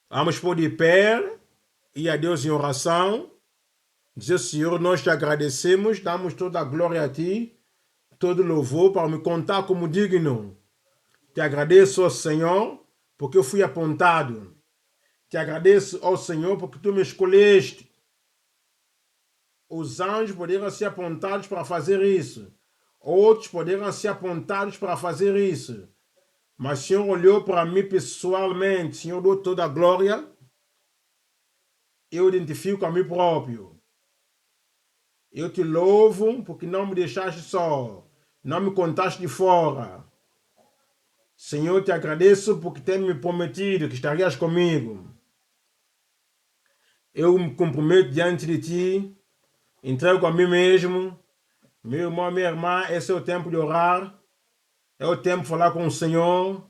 Vamos pôr de pé e a Deus em oração. Dizer, Senhor, nós te agradecemos, damos toda a glória a ti, todo louvor para me contar como digno. Te agradeço, ó Senhor, porque eu fui apontado. Te agradeço, ó Senhor, porque tu me escolheste. Os anjos poderiam ser apontados para fazer isso. Outros poderiam ser apontados para fazer isso. Mas o Senhor olhou para mim pessoalmente. O Senhor deu toda a glória. Eu identifico a mim próprio. Eu te louvo porque não me deixaste só. Não me contaste de fora. Senhor, te agradeço porque tem me prometido que estarias comigo. Eu me comprometo diante de ti. Entrego a mim mesmo. Meu irmão, minha irmã, esse é o tempo de orar. É o tempo de falar com o Senhor.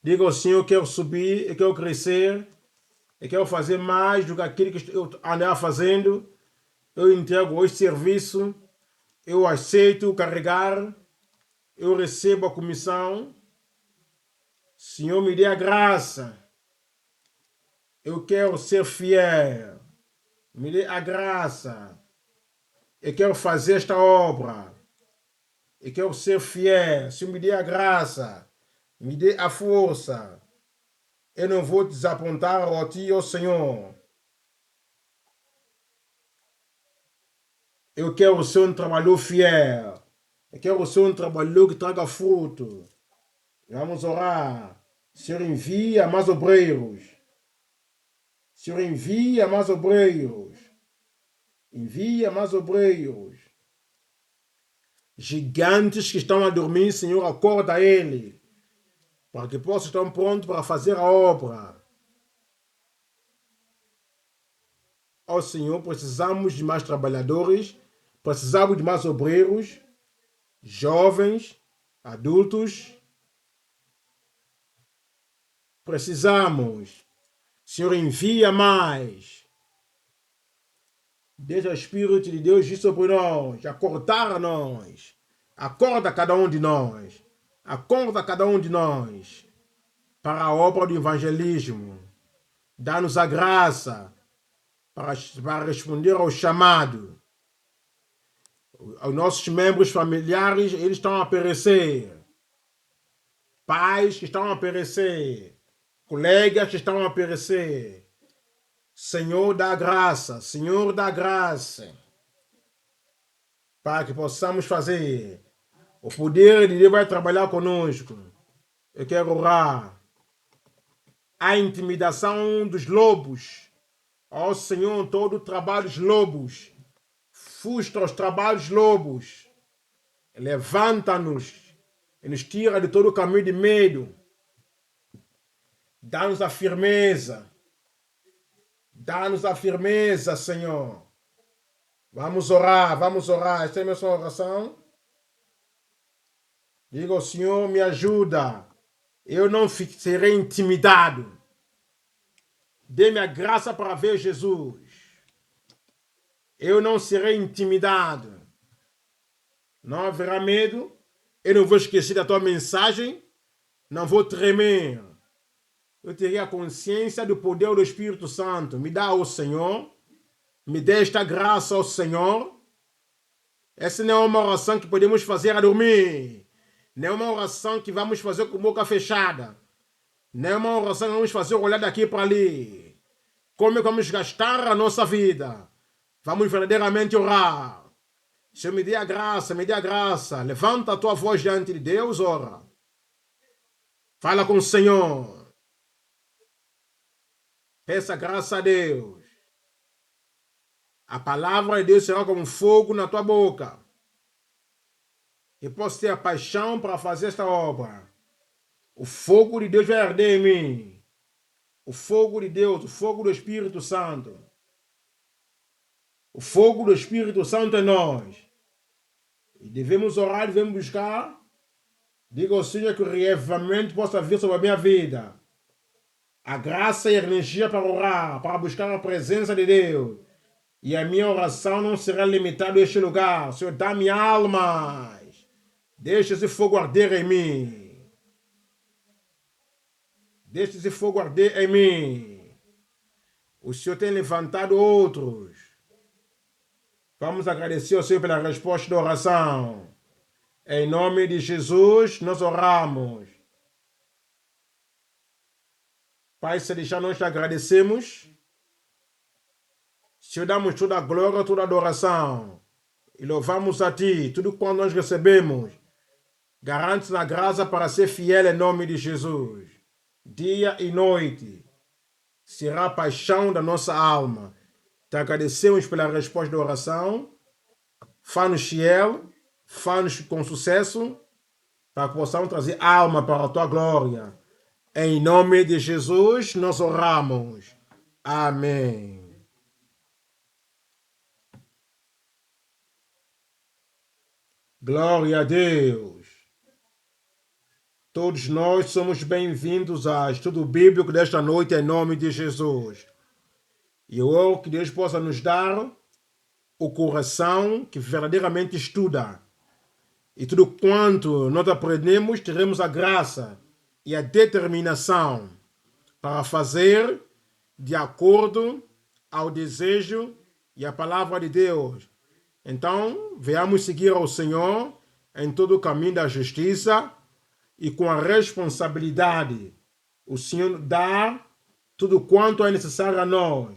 Diga ao Senhor, eu quero subir, eu quero crescer. Eu quero fazer mais do que aquilo que eu andava fazendo. Eu entrego hoje serviço. Eu aceito carregar. Eu recebo a comissão. Senhor, me dê a graça. Eu quero ser fiel. Me dê a graça. Eu quero fazer esta obra. Eu quero ser fiel. Senhor, me dê a graça. Me dê a força. Eu não vou desapontar a ti, ó Senhor. Eu quero ser um trabalhador fiel. Eu quero ser um trabalhador que traga fruto. Vamos orar. Senhor, envia mais obreiros. Senhor, envia mais obreiros. Envia mais obreiros. Gigantes que estão a dormir, Senhor, acorda ele. Para que possam estar prontos para fazer a obra. Ó Senhor, precisamos de mais trabalhadores. Precisamos de mais obreiros. Jovens, adultos. Precisamos. Senhor, envia mais. Deixa o Espírito de Deus ir sobre nós, acordar nós. Acorda cada um de nós. Acorda cada um de nós para a obra do evangelismo. Dá-nos a graça para responder ao chamado. Os nossos membros familiares, eles estão a perecer. Pais que estão a perecer. Colegas que estão a perecer. Senhor, dá graça. Senhor, dá graça. Para que possamos fazer. O poder de Deus vai trabalhar conosco. Eu quero orar. A intimidação dos lobos. Ó Senhor, todo o trabalho dos lobos. Frustra os trabalhos dos lobos. Levanta-nos e nos tira de todo o caminho de medo. Dá-nos a firmeza. Dá-nos a firmeza, Senhor. Vamos orar, vamos orar. Esta é a minha oração. Diga ao Senhor, me ajuda. Eu não serei intimidado. Dê-me a graça para ver Jesus. Eu não serei intimidado. Não haverá medo. Eu não vou esquecer da tua mensagem. Não vou tremer. Eu terei a consciência do poder do Espírito Santo. Me dá, ó Senhor. Me dê esta graça, ó Senhor. Essa não é uma oração que podemos fazer a dormir. Não é uma oração que vamos fazer com boca fechada. Não é uma oração que vamos fazer olhar daqui para ali. Como vamos gastar a nossa vida? Vamos verdadeiramente orar. Senhor, me dê a graça, me dê a graça. Levanta a tua voz diante de Deus, ora. Fala com o Senhor. Peça graça a Deus. A palavra de Deus será como fogo na tua boca. Que possa ter a paixão para fazer esta obra. O fogo de Deus vai arder em mim. O fogo de Deus, o fogo do Espírito Santo. O fogo do Espírito Santo em nós. E devemos orar, devemos buscar. Diga ao Senhor que o reavivamento possa vir sobre a minha vida. A graça e a energia para orar, para buscar a presença de Deus. E a minha oração não será limitada a este lugar. Senhor, dá-me almas. Deixa esse fogo arder em mim. Deixa esse fogo arder em mim. O Senhor tem levantado outros. Vamos agradecer ao Senhor pela resposta da oração. Em nome de Jesus, nós oramos. Pai Celestial, nós te agradecemos. Senhor, damos toda a glória, toda a adoração. E louvamos a Ti. Tudo quanto nós recebemos, garante na graça para ser fiel em nome de Jesus. Dia e noite será a paixão da nossa alma. Te agradecemos pela resposta da oração. Faz-nos fiel, faz-nos com sucesso, para que possamos trazer alma para a Tua glória. Em nome de Jesus, nós oramos. Amém. Glória a Deus. Todos nós somos bem-vindos ao estudo bíblico desta noite em nome de Jesus. E eu oro que Deus possa nos dar o coração que verdadeiramente estuda. E tudo quanto nós aprendemos, teremos a graça e a determinação para fazer de acordo ao desejo e à palavra de Deus. Então, venhamos seguir ao Senhor em todo o caminho da justiça e com a responsabilidade. O Senhor dá tudo quanto é necessário a nós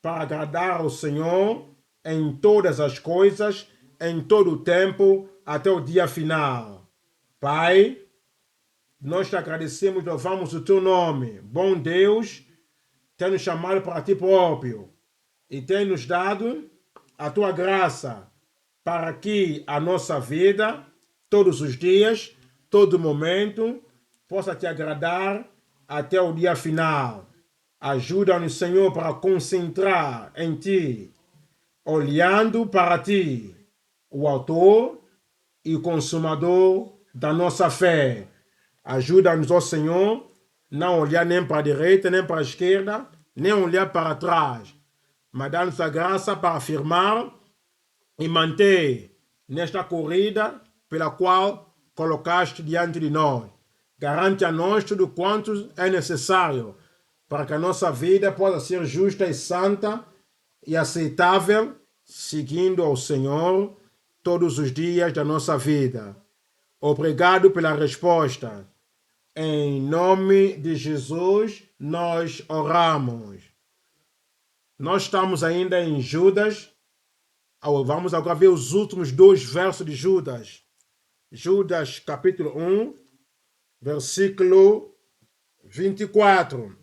para agradar ao Senhor em todas as coisas, em todo o tempo, até o dia final. Pai, nós te agradecemos, louvamos o teu nome. Bom Deus, tem nos chamado para ti próprio e tem nos dado a tua graça para que a nossa vida, todos os dias, todo momento, possa te agradar até o dia final. Ajuda-nos, Senhor, para concentrar em ti, olhando para ti, o autor e o consumador da nossa fé. Ajuda-nos, ó Senhor, não olhar nem para a direita, nem para a esquerda, nem olhar para trás, mas dá-nos a graça para afirmar e manter nesta corrida pela qual colocaste diante de nós. Garante a nós tudo quanto é necessário para que a nossa vida possa ser justa e santa e aceitável, seguindo ao Senhor todos os dias da nossa vida. Obrigado pela resposta. Em nome de Jesus, nós oramos. Nós estamos ainda em Judas. Vamos agora ver os últimos 2 versos de Judas. Judas, capítulo 1, versículo 24.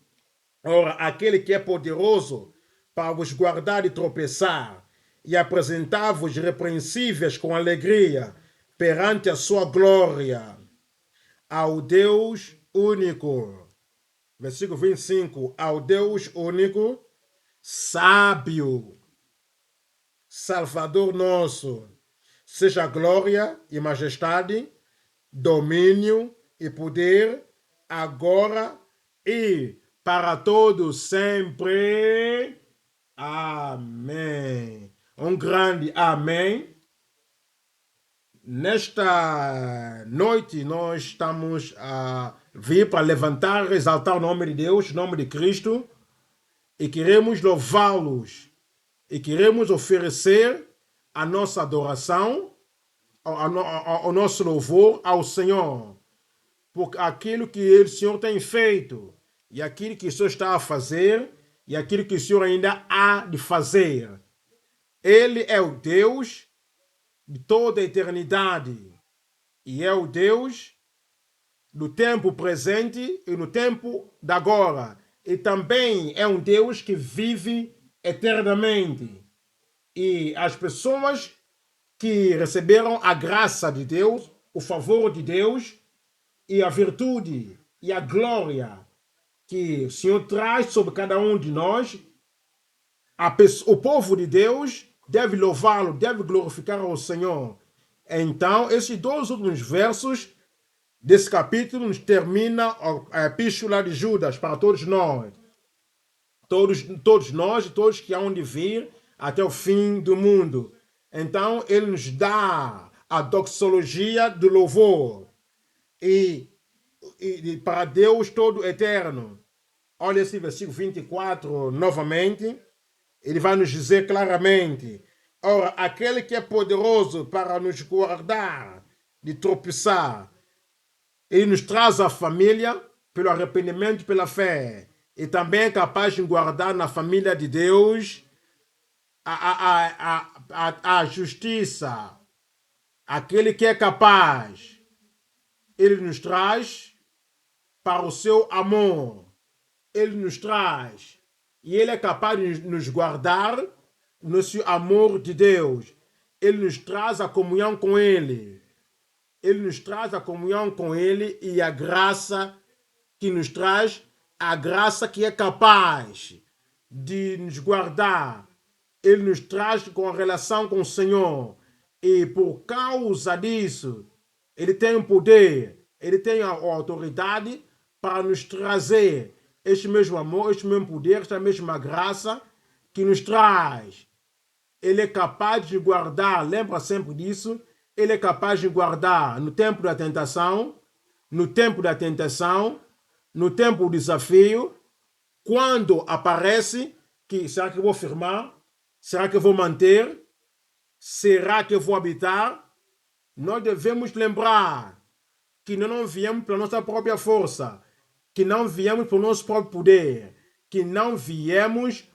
Ora, aquele que é poderoso para vos guardar de tropeçar e apresentar-vos repreensíveis com alegria perante a sua glória, ao Deus único. Versículo 25. Ao Deus único, sábio, Salvador nosso, seja glória e majestade, domínio e poder, agora e para todos sempre. Amém. Um grande amém. Nesta noite nós estamos a vir para levantar, exaltar o nome de Deus, o nome de Cristo, e queremos louvá-los, e queremos oferecer a nossa adoração, o nosso louvor ao Senhor, por aquilo que o Senhor tem feito, e aquilo que o Senhor está a fazer, e aquilo que o Senhor ainda há de fazer. Ele é o Deus de toda a eternidade, e é o Deus do tempo presente e no tempo de agora, e também é um Deus que vive eternamente. E as pessoas que receberam a graça de Deus, o favor de Deus e a virtude e a glória que o Senhor traz sobre cada um de nós, o povo de Deus deve louvá-lo, deve glorificar ao Senhor. Então, esses 2 últimos versos desse capítulo nos termina a epístola de Judas para todos nós. Todos nós e todos que hão de vir até o fim do mundo. Então, ele nos dá a doxologia do louvor. E para Deus todo eterno, Olha esse versículo 24 novamente. Ele vai nos dizer claramente: ora, aquele que é poderoso para nos guardar de tropeçar, ele nos traz a família pelo arrependimento e pela fé. E também é capaz de guardar na família de Deus a justiça. Aquele que é capaz, ele nos traz para o seu amor. Ele nos traz e ele é capaz de nos guardar no seu amor de Deus. Ele nos traz a comunhão com ele. Ele nos traz a comunhão com ele e a graça que nos traz, a graça que é capaz de nos guardar. Ele nos traz com a relação com o Senhor. E por causa disso, ele tem o poder, ele tem a autoridade para nos trazer este mesmo amor, este mesmo poder, esta mesma graça que nos traz. Ele é capaz de guardar, lembra sempre disso, ele é capaz de guardar no tempo da tentação, no tempo da tentação, no tempo do desafio, quando aparece, que será que eu vou firmar? Será que eu vou manter? Será que eu vou habitar? Nós devemos lembrar que nós não viemos pela nossa própria força, que não viemos pelo nosso próprio poder, que não viemos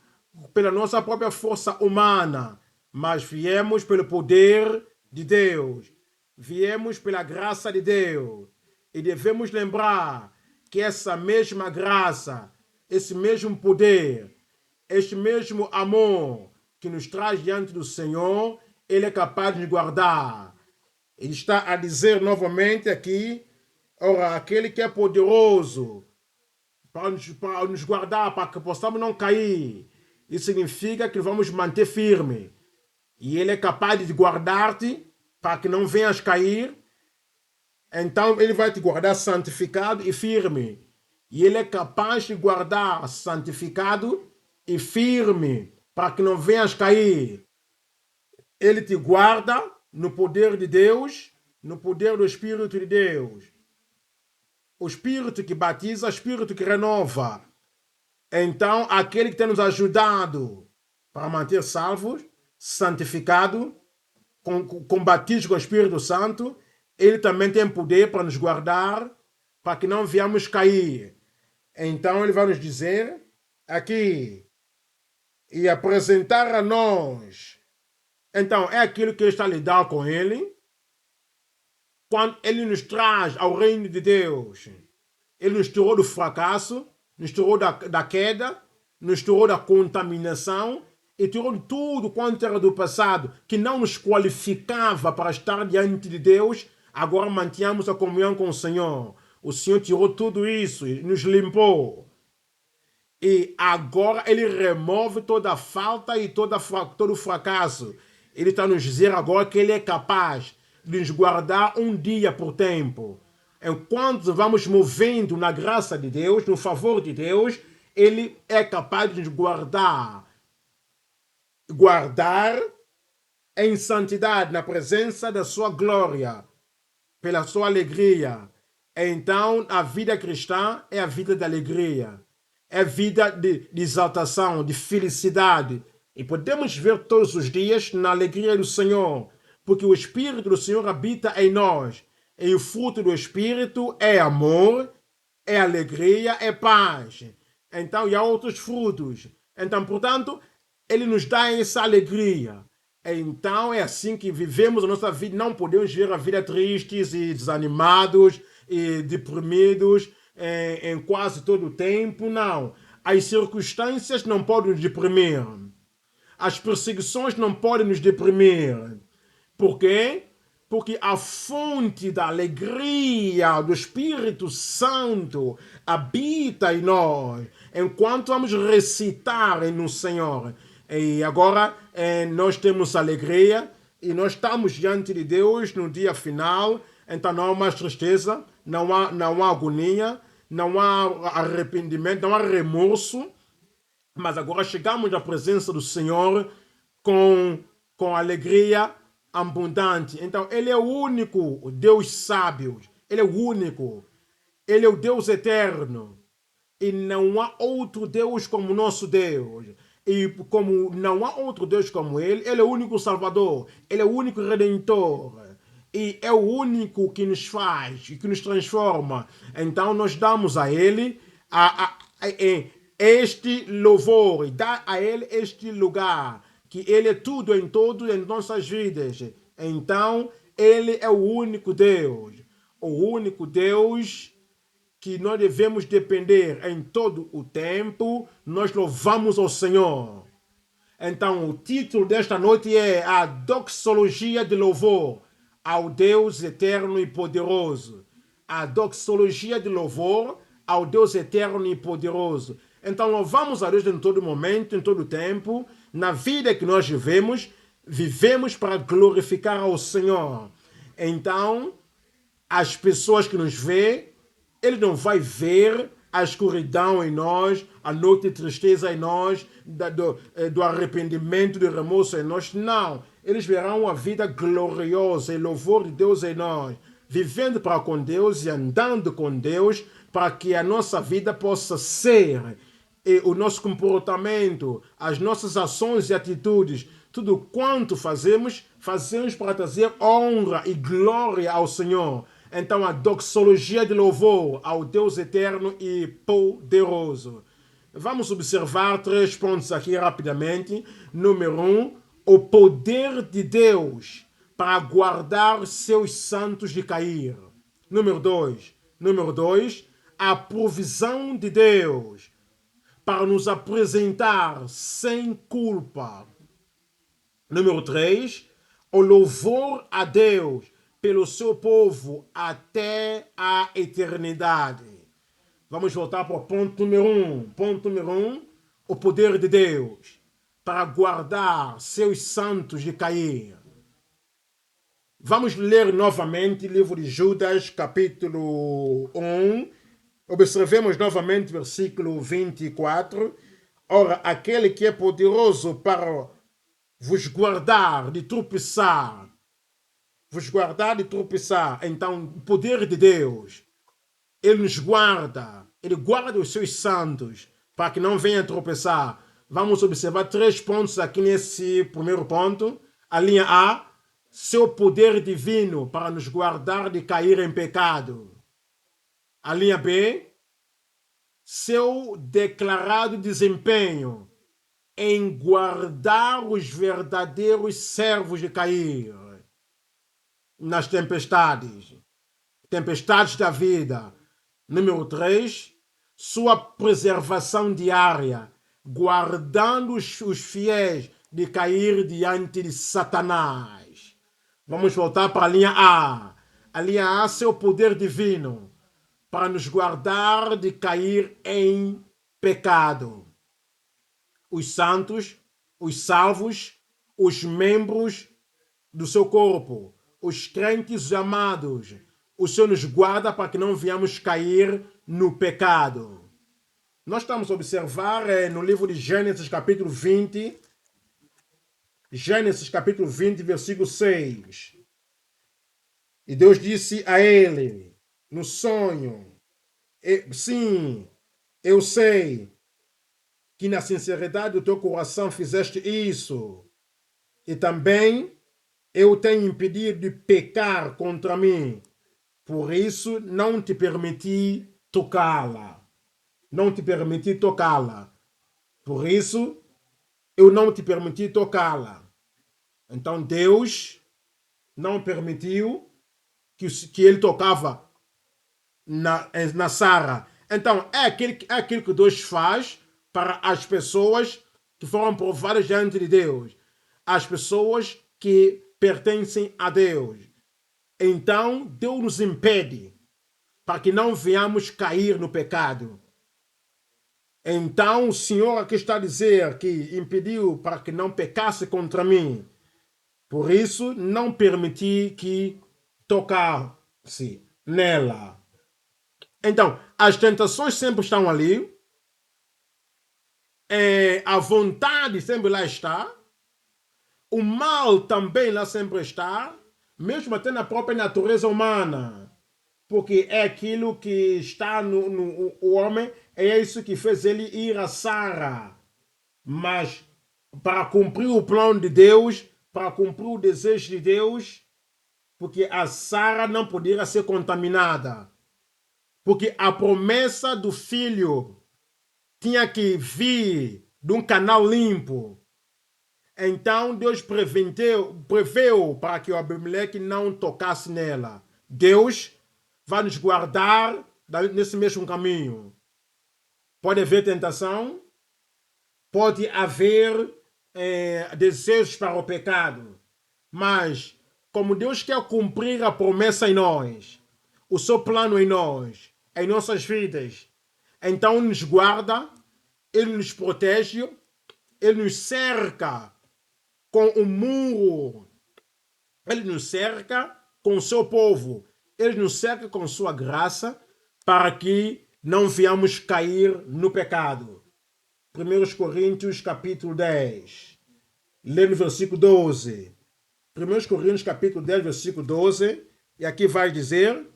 pela nossa própria força humana, mas viemos pelo poder de Deus, viemos pela graça de Deus. E devemos lembrar que essa mesma graça, esse mesmo poder, este mesmo amor que nos traz diante do Senhor, ele é capaz de nos guardar. Ele está a dizer novamente aqui: ora, aquele que é poderoso para nos guardar, para que possamos não cair, isso significa que vamos manter firme. E ele é capaz de guardar-te para que não venhas cair. Então ele vai te guardar santificado e firme. E ele é capaz de guardar santificado e firme para que não venhas cair. Ele te guarda no poder de Deus, no poder do Espírito de Deus. O Espírito que batiza, o Espírito que renova. Então, aquele que tem nos ajudado para manter salvos, santificado, com batismo com o Espírito Santo, ele também tem poder para nos guardar, para que não viemos cair. Então, ele vai nos dizer aqui e apresentar a nós. Então, é aquilo que está a lidar com ele. Quando ele nos traz ao reino de Deus, ele nos tirou do fracasso, nos tirou da queda, nos tirou da contaminação e tirou de tudo quanto era do passado, que não nos qualificava para estar diante de Deus. Agora mantínhamos a comunhão com o Senhor. O Senhor tirou tudo isso e nos limpou. E agora ele remove toda a falta e todo o fracasso. Ele está nos dizer agora que ele é capaz de nos guardar um dia por tempo. Enquanto vamos movendo na graça de Deus, no favor de Deus, ele é capaz de nos guardar. Guardar em santidade, na presença da sua glória, pela sua alegria. Então, a vida cristã é a vida de alegria. É vida de exaltação, de felicidade. E podemos ver todos os dias na alegria do Senhor, porque o Espírito do Senhor habita em nós. E o fruto do Espírito é amor, é alegria, é paz. Então, e há outros frutos. Então, portanto, ele nos dá essa alegria. Então, é assim que vivemos a nossa vida. Não podemos viver a vida tristes e desanimados e deprimidos em quase todo o tempo. Não. As circunstâncias não podem nos deprimir. As perseguições não podem nos deprimir. Por quê? Porque a fonte da alegria do Espírito Santo habita em nós, enquanto vamos recitar no Senhor. E agora nós temos alegria e nós estamos diante de Deus no dia final. Então não há mais tristeza, não há agonia, não há arrependimento, não há remorso. Mas agora chegamos à presença do Senhor com alegria abundante. Então, ele é o único Deus sábio. Ele é o único. Ele é o Deus eterno. E não há outro Deus como nosso Deus. E como não há outro Deus como Ele é o único Salvador, Ele é o único Redentor. E é o único que nos faz e que nos transforma. Então nós damos a Ele este louvor, e dá a Ele este lugar, que Ele é tudo em todos em nossas vidas. Então Ele é o único Deus que nós devemos depender em todo o tempo. Nós louvamos ao Senhor. Então, o título desta noite é a doxologia de louvor ao Deus eterno e poderoso. A doxologia de louvor ao Deus eterno e poderoso. Então, louvamos a Deus em todo momento, em todo tempo. Na vida que nós vivemos para glorificar ao Senhor. Então, as pessoas que nos vê, Ele não vai ver a escuridão em nós, a noite de tristeza em nós, do arrependimento, do remorso em nós. Não. Eles verão a vida gloriosa e louvor de Deus em nós, vivendo para com Deus e andando com Deus, para que a nossa vida possa ser, e o nosso comportamento, as nossas ações e atitudes, tudo quanto fazemos para trazer honra e glória ao Senhor. Então, a doxologia de louvor ao Deus eterno e poderoso. Vamos observar 3 pontos aqui rapidamente. Número 1, o poder de Deus para guardar seus santos de cair. Número 2, a provisão de Deus para nos apresentar sem culpa. Número 3, o louvor a Deus pelo seu povo até a eternidade. Vamos voltar para o ponto número 1. Ponto número 1, o poder de Deus para guardar seus santos de cair. Vamos ler novamente o livro de Judas, capítulo 1. Observemos novamente o versículo 24. Ora, aquele que é poderoso para vos guardar de tropeçar, então o poder de Deus, Ele nos guarda, Ele guarda os seus santos para que não venham tropeçar. Vamos observar 3 pontos aqui nesse primeiro ponto. A linha A, seu poder divino para nos guardar de cair em pecado. A linha B, seu declarado desempenho em guardar os verdadeiros servos de cair nas tempestades da vida. Número 3, sua preservação diária, guardando os fiéis de cair diante de Satanás. Vamos voltar para a linha A. A linha A, seu poder divino para nos guardar de cair em pecado. Os santos, os salvos, os membros do seu corpo, os crentes amados, o Senhor nos guarda para que não venhamos cair no pecado. Nós estamos a observar no livro de Gênesis, capítulo 20, versículo 6. E Deus disse a ele, no sonho, sim, eu sei que na sinceridade do teu coração fizeste isso, e também eu tenho impedido de pecar contra mim, por isso não te permiti tocá-la. Por isso eu não te permiti tocá-la. Então Deus não permitiu que ele tocava na Sara. Então é aquilo que Deus faz para as pessoas que foram provadas diante de Deus, as pessoas que pertencem a Deus. Então Deus nos impede para que não venhamos cair no pecado. Então o Senhor aqui está a dizer que impediu para que não pecasse contra mim. Por isso não permiti que tocasse nela. Então as tentações sempre estão ali. A vontade sempre lá está. O mal também lá sempre está. Mesmo até na própria natureza humana. porque é aquilo que está no o homem, é isso que fez ele ir a Sara. Mas para cumprir o plano de Deus, para cumprir o desejo de Deus, porque a Sara não poderia ser contaminada, porque a promessa do filho tinha que vir de um canal limpo. Então Deus preveu para que o Abimeleque não tocasse nela. Deus vai nos guardar nesse mesmo caminho. Pode haver tentação, pode haver desejos para o pecado, mas como Deus quer cumprir a promessa em nós, o seu plano em nós, em nossas vidas, então Ele nos guarda, Ele nos protege, Ele nos cerca com um muro, Ele nos cerca com o seu povo, Ele nos cerca com sua graça para que não venhamos cair no pecado. 1 Coríntios capítulo 10, lê no versículo 12. 1 Coríntios capítulo 10, versículo 12, e aqui vai dizer,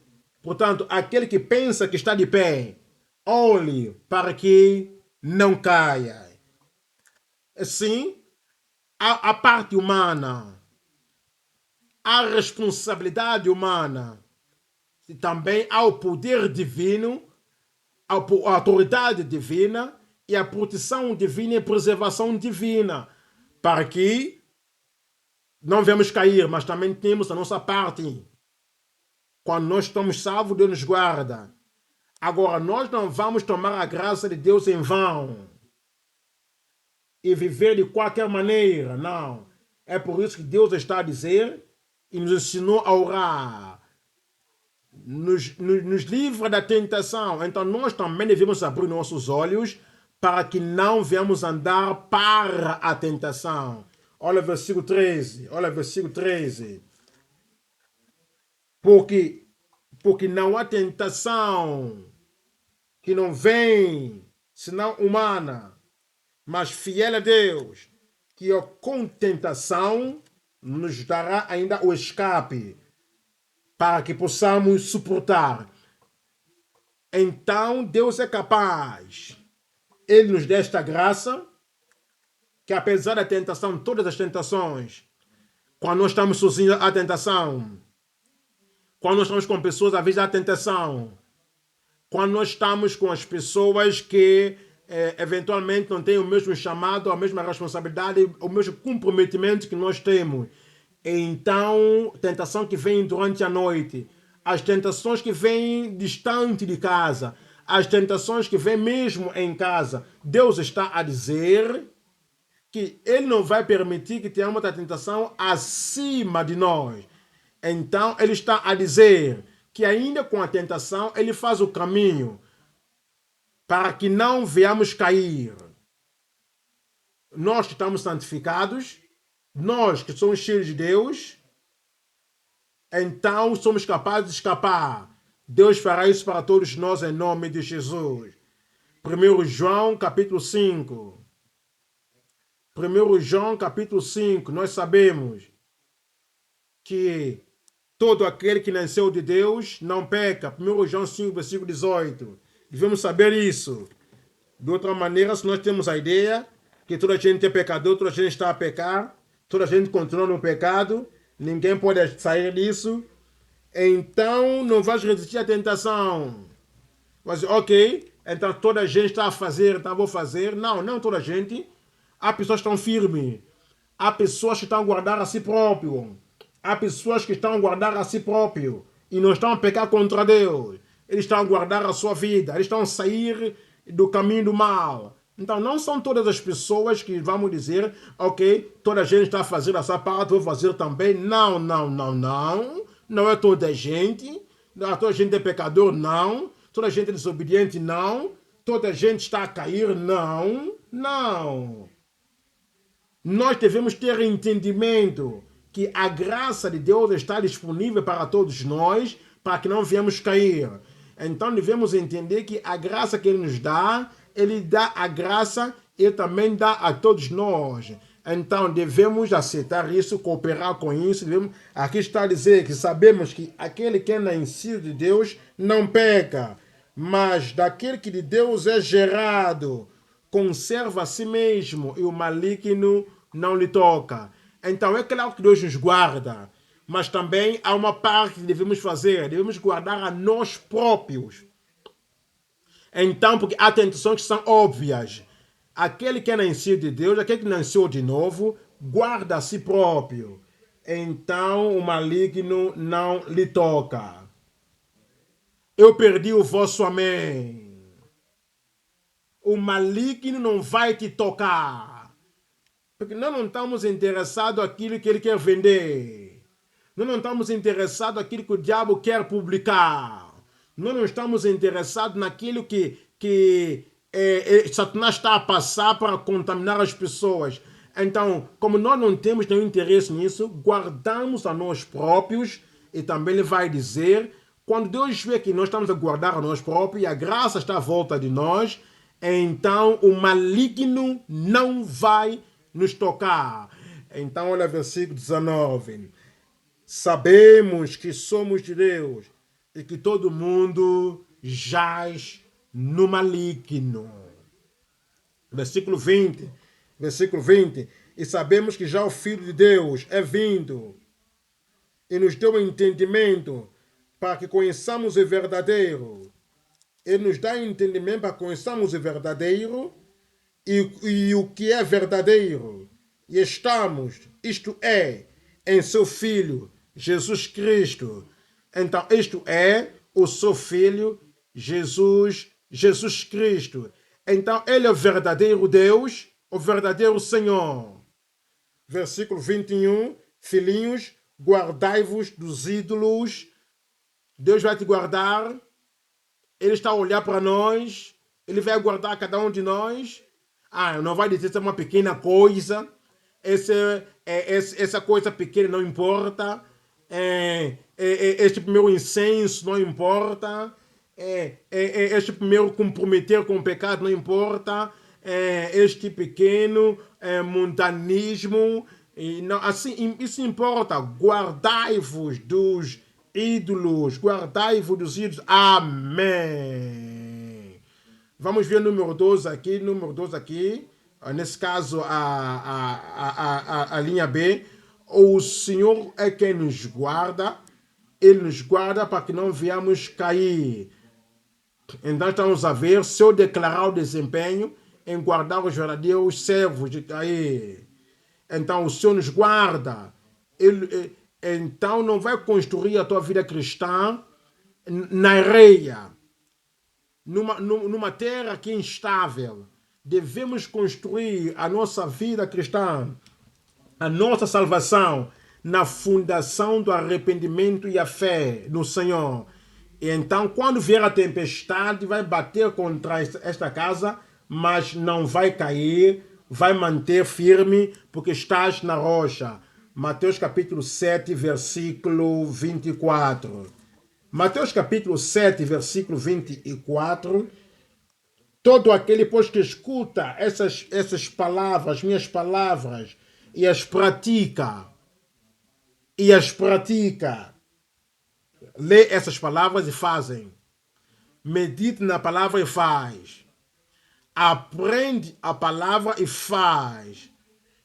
portanto, aquele que pensa que está de pé, olhe para que não caia. Assim, a parte humana, a responsabilidade humana, e também ao poder divino, a autoridade divina e a proteção divina e a preservação divina, para que não venhamos cair, mas também temos a nossa parte. Quando nós estamos salvos, Deus nos guarda. Agora, nós não vamos tomar a graça de Deus em vão e viver de qualquer maneira, não. É por isso que Deus está a dizer e nos ensinou a orar. Nos livra da tentação. Então nós também devemos abrir nossos olhos para que não venhamos andar para a tentação. Olha o versículo 13. Olha o versículo 13. Porque não há tentação que não vem, senão humana, mas fiel a Deus, que com tentação nos dará ainda o escape, para que possamos suportar. Então Deus é capaz, Ele nos dá esta graça, que apesar da tentação, todas as tentações, quando nós estamos sozinhos, há tentação. Quando nós estamos com pessoas, às vezes há tentação. Quando nós estamos com as pessoas que eventualmente não têm o mesmo chamado, a mesma responsabilidade, o mesmo comprometimento que nós temos. Então, tentação que vem durante a noite, as tentações que vêm distante de casa, as tentações que vêm mesmo em casa. Deus está a dizer que Ele não vai permitir que tenhamos a tentação acima de nós. Então, Ele está a dizer que ainda com a tentação, Ele faz o caminho para que não venhamos cair. Nós que estamos santificados, nós que somos cheios de Deus, então somos capazes de escapar. Deus fará isso para todos nós em nome de Jesus. 1 João capítulo 5. 1 João capítulo 5, nós sabemos que todo aquele que nasceu de Deus não peca. 1 João 5, versículo 18. Devemos saber isso. De outra maneira, se nós temos a ideia que toda gente é pecador, toda gente está a pecar, toda gente continua no pecado, ninguém pode sair disso, então não vais resistir à tentação. Mas, ok, então toda gente está a fazer, então vou fazer. Não toda gente. Há pessoas que estão firmes. Há pessoas que estão a guardar a si próprio. Há pessoas que estão a guardar a si próprio e não estão a pecar contra Deus. Eles estão a guardar a sua vida. Eles estão a sair do caminho do mal. Então não são todas as pessoas que vamos dizer, ok, toda a gente está a fazer essa parte, vou fazer também. Não. Não é toda a gente. Não, toda a gente é pecador, não. Toda a gente é desobediente, não. Toda a gente está a cair, não. Nós devemos ter entendimento que a graça de Deus está disponível para todos nós, para que não venhamos cair. Então devemos entender que a graça que Ele nos dá, Ele dá a graça, Ele também dá a todos nós. Então devemos aceitar isso, cooperar com isso. Aqui está a dizer que sabemos que aquele que é nascido de Deus não peca, mas daquele que de Deus é gerado conserva a si mesmo e o maligno não lhe toca. Então é claro que Deus nos guarda, mas também há uma parte que devemos fazer, devemos guardar a nós próprios. Então, porque há tentações que são óbvias. Aquele que é nascido de Deus, aquele que nasceu de novo, guarda a si próprio. Então o maligno não lhe toca. Eu perdi o vosso amém. O maligno não vai te tocar. Porque nós não estamos interessados naquilo que ele quer vender. Nós não estamos interessados naquilo que o diabo quer publicar. Nós não estamos interessados naquilo que Satanás está a passar para contaminar as pessoas. Então, como nós não temos nenhum interesse nisso, guardamos a nós próprios, e também ele vai dizer, quando Deus vê que nós estamos a guardar a nós próprios e a graça está à volta de nós, então o maligno não vai nos tocar. Então, olha o versículo 19. Sabemos que somos de Deus e que todo mundo jaz no maligno. Versículo 20. Versículo 20. E sabemos que já o Filho de Deus é vindo e nos deu entendimento para que conheçamos o verdadeiro. Ele nos dá entendimento para que conheçamos o verdadeiro e o que é verdadeiro. E estamos, isto é, em seu Filho, Jesus Cristo. Então, isto é o seu Filho, Jesus Cristo. Então, ele é o verdadeiro Deus, o verdadeiro Senhor. Versículo 21, filhinhos, guardai-vos dos ídolos. Deus vai te guardar. Ele está a olhar para nós. Ele vai guardar cada um de nós. Não vai dizer que é uma pequena coisa. Essa coisa pequena não importa. Este primeiro incenso não importa. Este primeiro comprometer com o pecado não importa. Este pequeno mundanismo. Não, assim, isso importa. Guardai-vos dos ídolos. Guardai-vos dos ídolos. Amém. Vamos ver o número 12 aqui. Número 12 aqui. Nesse caso, a linha B. O Senhor é quem nos guarda. Ele nos guarda para que não viemos cair. Então estamos a ver, se eu declarar o desempenho em guardar os verdadeiros servos de cair. Então o Senhor nos guarda. Então não vai construir a tua vida cristã na areia, numa terra que é instável. Devemos construir a nossa vida cristã, a nossa salvação, na fundação do arrependimento e a fé no Senhor. E então, quando vier a tempestade, vai bater contra esta casa, mas não vai cair, vai manter firme, porque estás na rocha. Mateus capítulo 7, versículo 24. Mateus capítulo 7, versículo 24. Todo aquele, pois, que escuta essas palavras, minhas palavras, e as pratica, lê essas palavras e fazem. Medite na palavra e faz. Aprende a palavra e faz.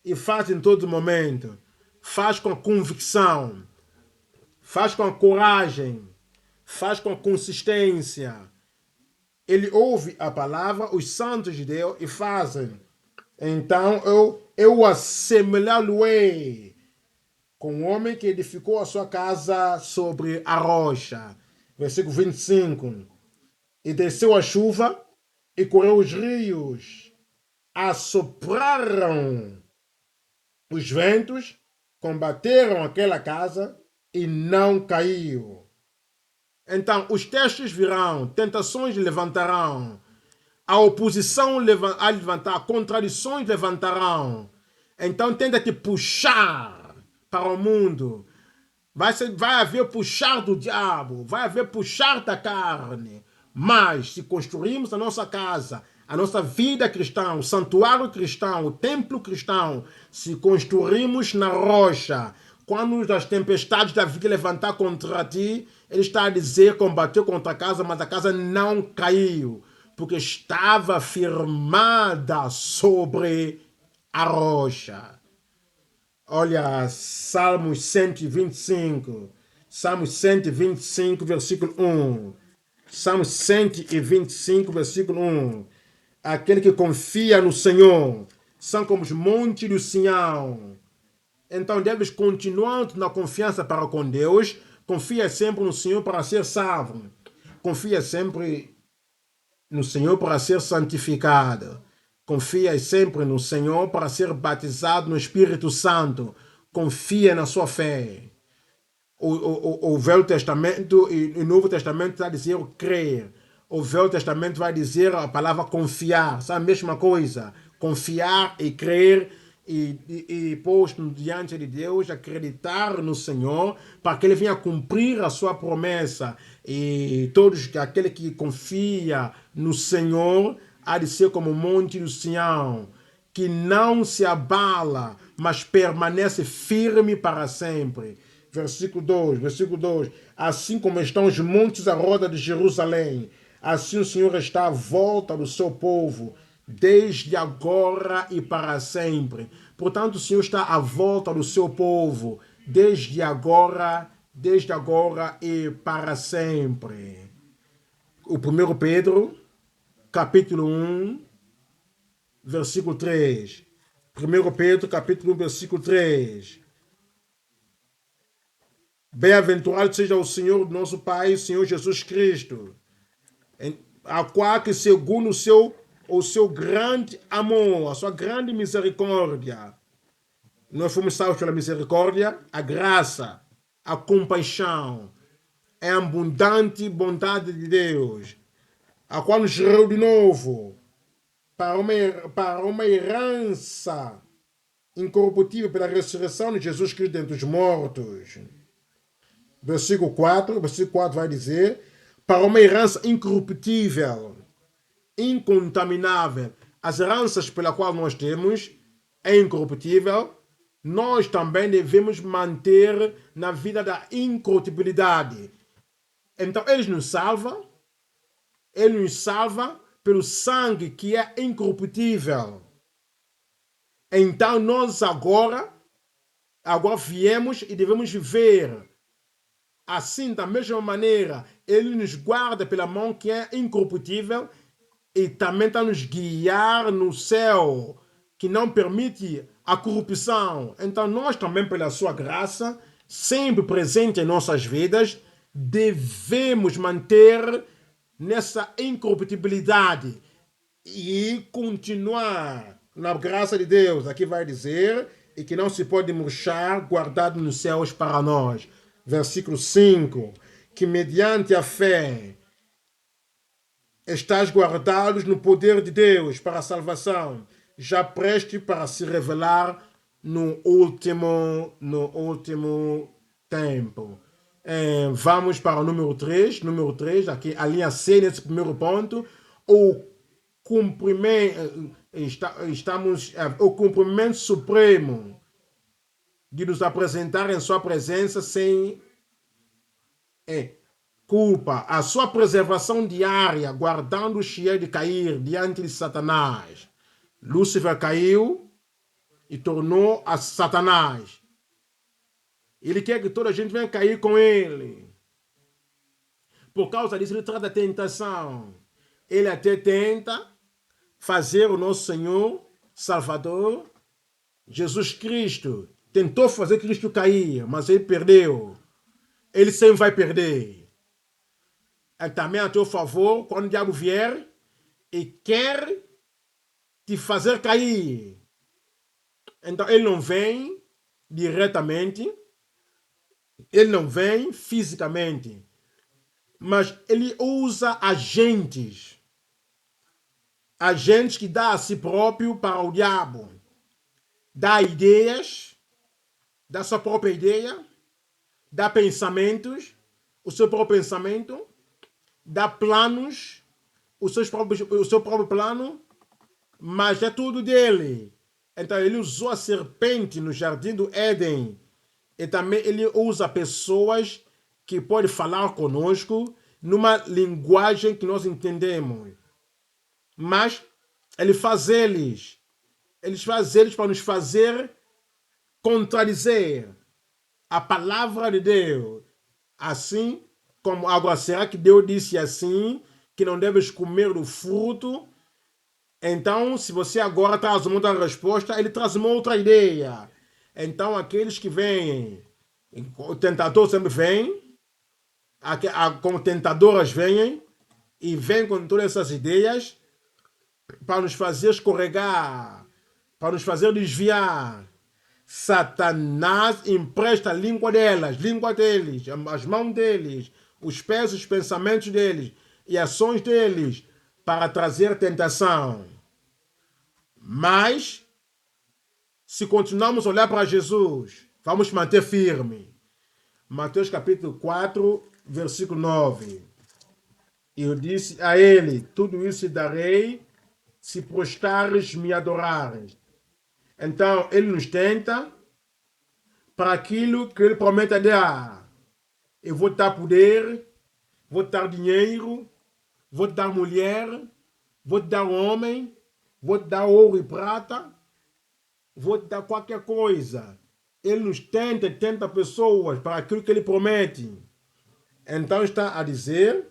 E faz em todo momento. Faz com convicção. Faz com coragem. Faz com consistência. Ele ouve a palavra, os santos de Deus, e fazem. Então eu assemelhá-lo-ei com o homem que edificou a sua casa sobre a rocha. Versículo 25. E desceu a chuva, e correu os rios, assopraram os ventos, combateram aquela casa, e não caiu. Então, os testes virão, tentações levantarão, a oposição a levantar, contradições levantarão. Então, tenta te puxar para o mundo. Vai haver puxar do diabo, vai haver puxar da carne. Mas, se construirmos a nossa casa A nossa vida cristã, o santuário cristão, o templo cristão, se construímos na rocha, quando as tempestades da vida levantar contra ti, ele está a dizer, combateu contra a casa, mas a casa não caiu, porque estava firmada sobre a rocha. Olha, Salmos 125, Salmos 125, versículo 1. Salmos 125, versículo 1. Aquele que confia no Senhor são como os montes do Sião. Então deves continuar na confiança para com Deus. Confia sempre no Senhor para ser salvo. Confia sempre no Senhor para ser santificado. Confia sempre no Senhor para ser batizado no Espírito Santo. Confia na sua fé. O Velho Testamento e o Novo Testamento vai dizer crer. O Velho Testamento vai dizer a palavra confiar. Sabe a mesma coisa? Confiar e crer e posto diante de Deus, acreditar no Senhor para que Ele venha cumprir a sua promessa. E todos aquele que confia no Senhor há de ser como o monte do Sião, que não se abala, mas permanece firme para sempre. Versículo 2. Assim como estão os montes à roda de Jerusalém, assim o Senhor está à volta do seu povo, desde agora e para sempre. Portanto, o Senhor está à volta do seu povo, desde agora e para sempre. O 1 Pedro, capítulo 1, versículo 3. 1 Pedro, capítulo 1, versículo 3. Bem-aventurado seja o Senhor, nosso Pai, o Senhor Jesus Cristo, a qual que segundo o seu grande amor, a sua grande misericórdia, nós fomos salvos pela misericórdia, a graça, a compaixão, a abundante bondade de Deus, a qual nos gerou de novo para uma herança incorruptível pela ressurreição de Jesus Cristo dentre os mortos. Versículo 4 vai dizer, para uma herança incorruptível, incontaminável. As heranças pela qual nós temos é incorruptível, nós também devemos manter na vida da incorruptibilidade. Então ele nos salva pelo sangue que é incorruptível. Então nós agora viemos e devemos viver assim, da mesma maneira, ele nos guarda pela mão que é incorruptível e também está nos guiar no céu, que não permite a corrupção. Então nós também, pela sua graça, sempre presente em nossas vidas, devemos manter nessa incorruptibilidade e continuar na graça de Deus. Aqui vai dizer, e que não se pode murchar, guardado nos céus para nós. Versículo 5, que mediante a fé estás guardados no poder de Deus para a salvação, já preste para se revelar no último tempo. Vamos para o número 3, aqui a linha C nesse primeiro ponto, o cumprimento, o cumprimento supremo de nos apresentar em sua presença sem culpa, a sua preservação diária, guardando-se de cair diante de Satanás. Lúcifer caiu e tornou a Satanás. Ele quer que toda a gente venha cair com ele. Por causa disso, ele trata a tentação. Ele até tenta fazer o nosso Senhor, Salvador, Jesus Cristo. Tentou fazer Cristo cair, mas ele perdeu. Ele sempre vai perder. É também a teu favor, quando o diabo vier e quer te fazer cair. Então ele não vem diretamente, ele não vem fisicamente, mas ele usa agentes que dá a si próprio para o diabo. Dá ideias, dá sua própria ideia, dá pensamentos, o seu próprio pensamento, dá planos, o seu próprio plano, mas é tudo dele. Então ele usou a serpente no jardim do Éden. E também ele usa pessoas que podem falar conosco numa linguagem que nós entendemos. Mas ele faz eles para nos fazer contradizer a palavra de Deus. Assim como agora, será que Deus disse assim, que não deves comer do fruto? Então, se você agora traz uma outra resposta, ele traz uma outra ideia. Então, aqueles que vêm, o tentador sempre vem, como tentadoras vêm, e vêm com todas essas ideias para nos fazer escorregar, para nos fazer desviar. Satanás empresta a língua deles, as mãos deles, os pés, os pensamentos deles e ações deles para trazer tentação. Mas, se continuarmos a olhar para Jesus, vamos manter firme. Mateus capítulo 4, versículo 9. E eu disse a ele: tudo isso te darei se prostrares me adorares. Então, ele nos tenta para aquilo que ele promete dar. Eu vou te dar poder, vou te dar dinheiro, vou te dar mulher, vou te dar homem, vou te dar ouro e prata, vou te dar qualquer coisa. Ele nos tenta pessoas para aquilo que ele promete. Então está a dizer: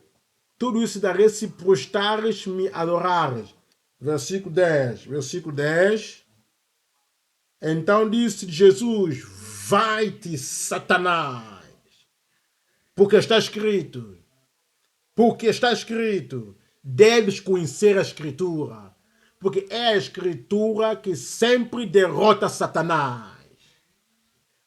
tudo isso darei se prostrares me adorares. Versículo 10. Versículo 10. Então disse Jesus: vai-te, Satanás, porque está escrito, deves conhecer a Escritura, porque é a Escritura que sempre derrota Satanás.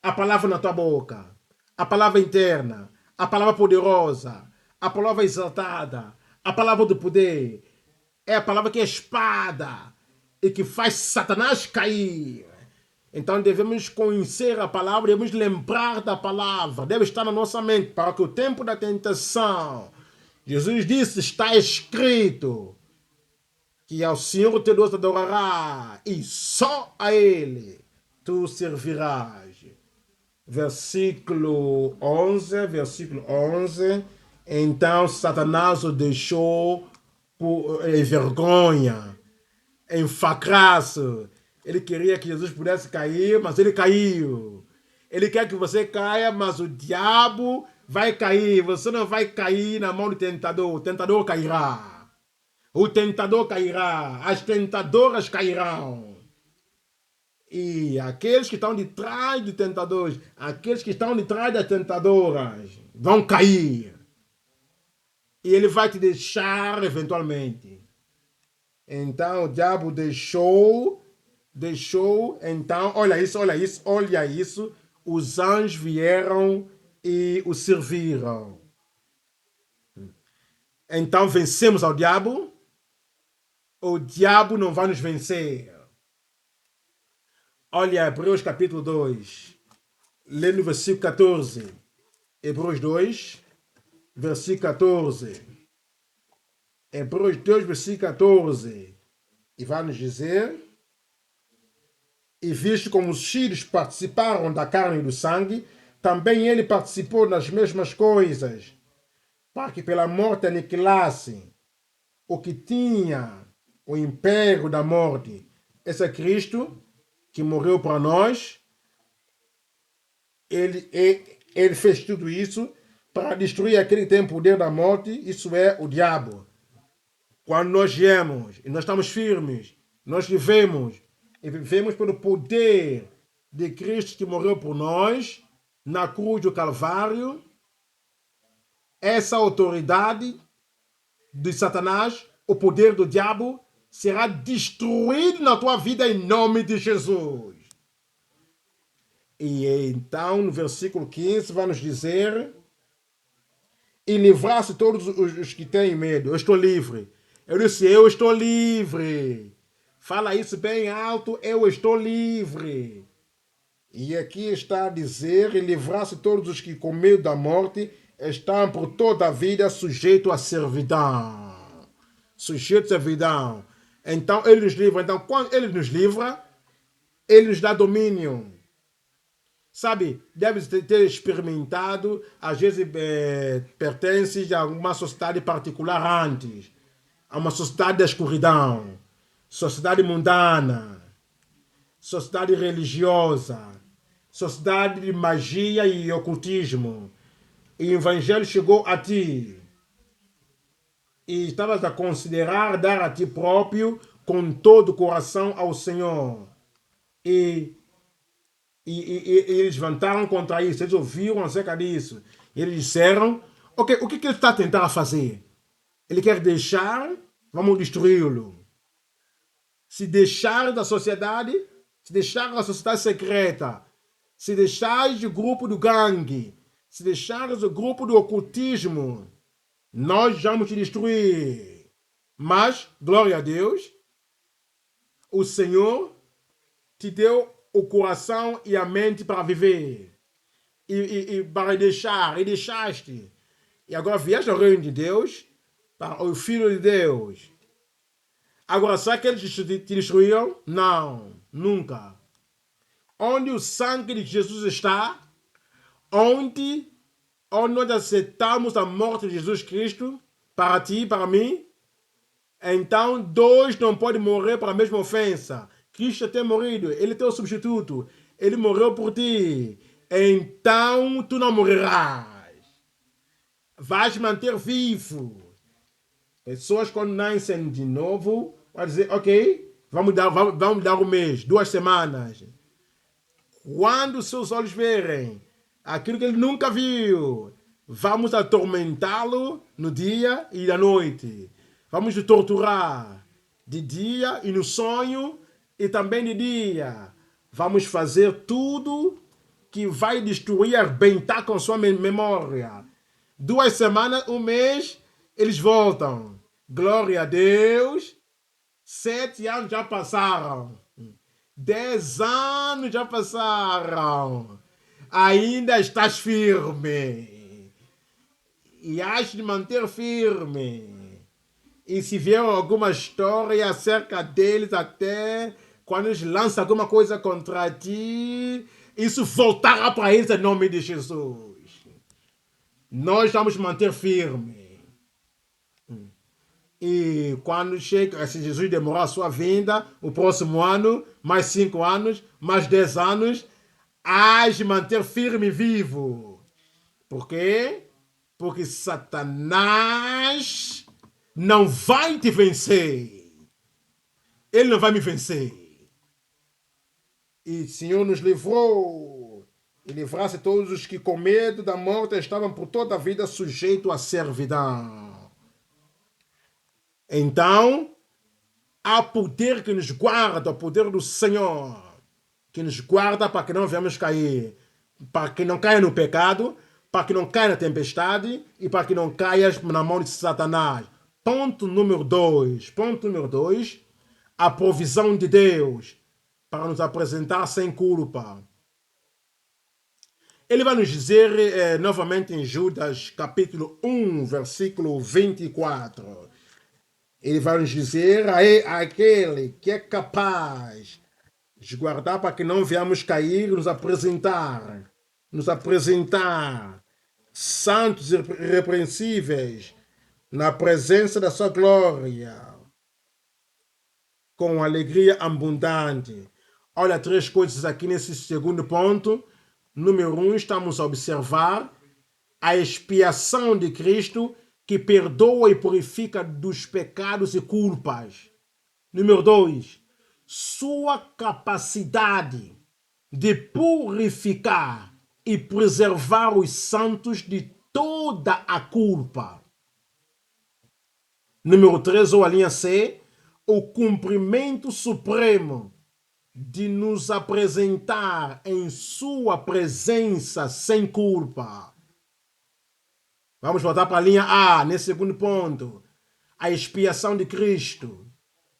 A palavra na tua boca, a palavra interna, a palavra poderosa, a palavra exaltada, a palavra do poder, é a palavra que é espada e que faz Satanás cair. Então devemos conhecer a palavra, devemos lembrar da palavra, deve estar na nossa mente para que o tempo da tentação, Jesus disse, está escrito que ao Senhor teu Deus te adorará e só a Ele tu servirás. Versículo 11, então Satanás o deixou em vergonha, em fracasso. Ele queria que Jesus pudesse cair, mas ele caiu. Ele quer que você caia, mas o diabo vai cair. Você não vai cair na mão do tentador. O tentador cairá. O tentador cairá. As tentadoras cairão. E aqueles que estão de trás dos tentadores, aqueles que estão de trás das tentadoras, vão cair. E ele vai te deixar eventualmente. Então o diabo deixou, então, olha isso, os anjos vieram e o serviram. Então vencemos ao diabo, o diabo não vai nos vencer. Olha, Hebreus capítulo 2, lê no versículo 14. Hebreus 2, versículo 14. Hebreus 2, versículo 14. E vai nos dizer: e visto como os filhos participaram da carne e do sangue, também ele participou das mesmas coisas, para que pela morte aniquilasse o que tinha o império da morte. Esse é Cristo, que morreu para nós. Ele fez tudo isso para destruir aquele que tem poder da morte, isso é o diabo. Quando nós viemos e nós estamos firmes, nós vivemos pelo poder de Cristo que morreu por nós na cruz do Calvário. Essa autoridade de Satanás, o poder do diabo, será destruído na tua vida em nome de Jesus. E então, no versículo 15, vai nos dizer: e livrasse todos os que têm medo. Eu estou livre. Eu disse: eu estou livre. Fala isso bem alto: eu estou livre. E aqui está a dizer: e livrasse todos os que com medo da morte estão por toda a vida sujeitos à servidão. sujeito à servidão. Então, ele nos livra. Então, quando ele nos livra, ele nos dá domínio. Sabe, deve ter experimentado, às vezes pertence a uma sociedade particular antes, a uma sociedade da escuridão, sociedade mundana, sociedade religiosa, sociedade de magia e ocultismo. E o evangelho chegou a ti. E estavas a considerar dar a ti próprio com todo o coração ao Senhor. E eles levantaram contra isso, eles ouviram acerca disso. E eles disseram, ok, o que ele está a tentar fazer? Ele quer deixar, vamos destruí-lo. Se deixar da sociedade, se deixar da sociedade secreta, se deixar do grupo do gangue, se deixar do grupo do ocultismo, nós vamos te destruir. Mas, glória a Deus, o Senhor te deu o coração e a mente para viver. E para deixar, e deixaste. E agora vieste ao reino de Deus, para o Filho de Deus. Agora, será que eles te destruíram? Não, nunca. Onde o sangue de Jesus está, onde nós aceitamos a morte de Jesus Cristo, para ti, para mim, então dois não podem morrer para a mesma ofensa. Cristo tem morrido, ele tem o substituto, ele morreu por ti. Então tu não morrerás. Vais manter vivo. Pessoas quando nascem de novo, vão dizer, ok, vamos dar um mês, 2 semanas. Quando seus olhos verem aquilo que ele nunca viu, vamos atormentá-lo no dia e à noite. Vamos o torturar de dia e no sonho e também de dia. Vamos fazer tudo que vai destruir, arrebentar com sua memória. 2 semanas, um mês, eles voltam. Glória a Deus. 7 anos já passaram. 10 anos já passaram. Ainda estás firme. E has de manter firme. E se vier alguma história acerca deles, até quando eles lançam alguma coisa contra ti, isso voltará para eles em nome de Jesus. Nós vamos manter firme. E quando chega, se Jesus demorar a sua vinda, o próximo ano, mais 5 anos, mais 10 anos, hás de manter firme e vivo. Por quê? Porque Satanás não vai te vencer. Ele não vai me vencer. E o Senhor nos livrou. E livrasse todos os que com medo da morte estavam por toda a vida sujeitos à servidão. Então, há poder que nos guarda, o poder do Senhor, que nos guarda para que não venhamos cair, para que não caia no pecado, para que não caia na tempestade e para que não caia na mão de Satanás. Ponto número 2. Ponto número 2. A provisão de Deus para nos apresentar sem culpa. Ele vai nos dizer novamente em Judas, capítulo 1, versículo 24. Ele vai nos dizer aquele que é capaz de guardar para que não venhamos cair, nos apresentar santos e irrepreensíveis na presença da sua glória, com alegria abundante. Olha 3 coisas aqui nesse segundo ponto. Número 1, estamos a observar a expiação de Cristo que perdoa e purifica dos pecados e culpas. Número 2, sua capacidade de purificar e preservar os santos de toda a culpa. Número 3, ou a linha C, o cumprimento supremo de nos apresentar em sua presença sem culpa. Vamos voltar para a linha A, nesse segundo ponto. A expiação de Cristo,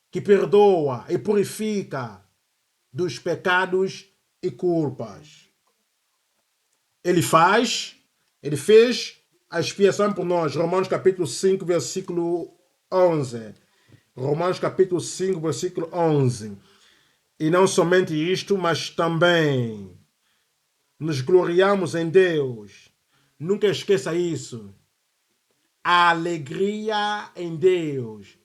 que perdoa e purifica dos pecados e culpas. Ele fez a expiação por nós. Romanos capítulo 5, versículo 11. Romanos capítulo 5, versículo 11. E não somente isto, mas também nos gloriamos em Deus. Nunca esqueça isso. A alegria em Deus.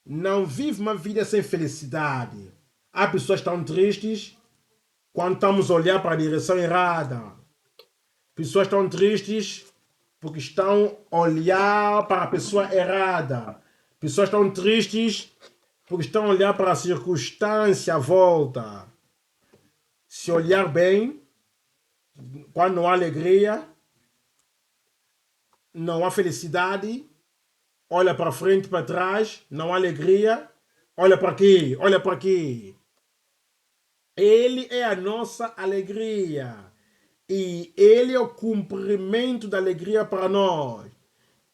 Não vive uma vida sem felicidade. Há pessoas que estão tristes quando estamos a olhar para a direção errada. Pessoas estão tristes porque estão a olhar para a pessoa errada. Pessoas estão tristes porque estão a olhar para a circunstância à volta. Se olhar bem, quando não há alegria, não há felicidade, olha para frente, para trás, não há alegria, olha para aqui, olha para aqui. Ele é a nossa alegria. E Ele é o cumprimento da alegria para nós.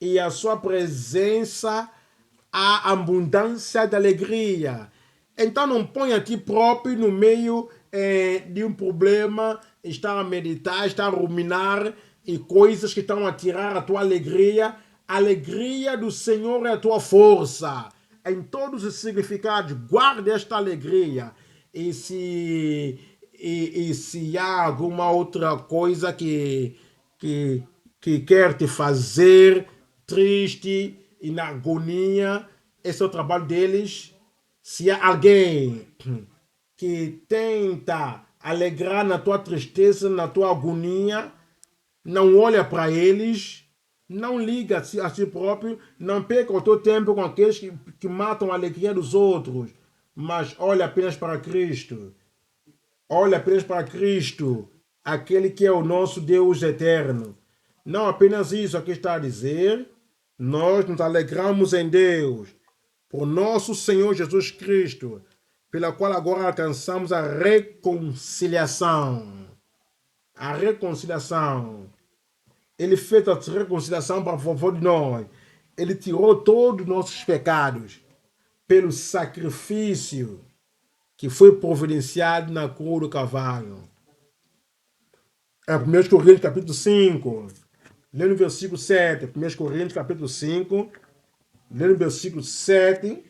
E a sua presença, a abundância da alegria. Então não ponha a ti próprio no meio de um problema, estar a meditar, estar a ruminar e coisas que estão a tirar a tua alegria. A alegria do Senhor é a tua força. Em todos os significados, guarde esta alegria. E se há alguma outra coisa que quer te fazer triste e na agonia, esse é o trabalho deles. Se há alguém que tenta alegrar na tua tristeza, na tua agonia, não olha para eles, não liga a si próprio, não perca o teu tempo com aqueles que matam a alegria dos outros, mas olha apenas para Cristo. Olha apenas para Cristo, aquele que é o nosso Deus eterno. Não apenas isso aqui está a dizer, nós nos alegramos em Deus, por nosso Senhor Jesus Cristo, pela qual agora alcançamos a reconciliação. A reconciliação. Ele fez a reconciliação para favor de nós. Ele tirou todos os nossos pecados pelo sacrifício que foi providenciado na cruz do Calvário. É 1 Coríntios capítulo 5, lê no versículo 7. 1 Coríntios capítulo 5, lê no versículo 7,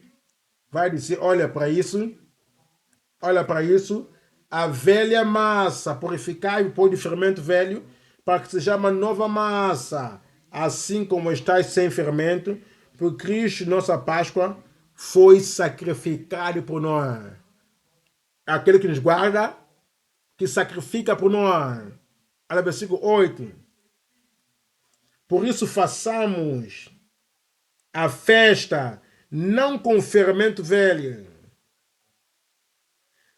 vai dizer, olha para isso, a velha massa, purificai o pó de fermento velho, para que seja uma nova massa, assim como estáis sem fermento, por Cristo, nossa Páscoa, foi sacrificado por nós. Aquele que nos guarda, que sacrifica por nós. Olha, versículo 8. Por isso façamos a festa não com fermento velho.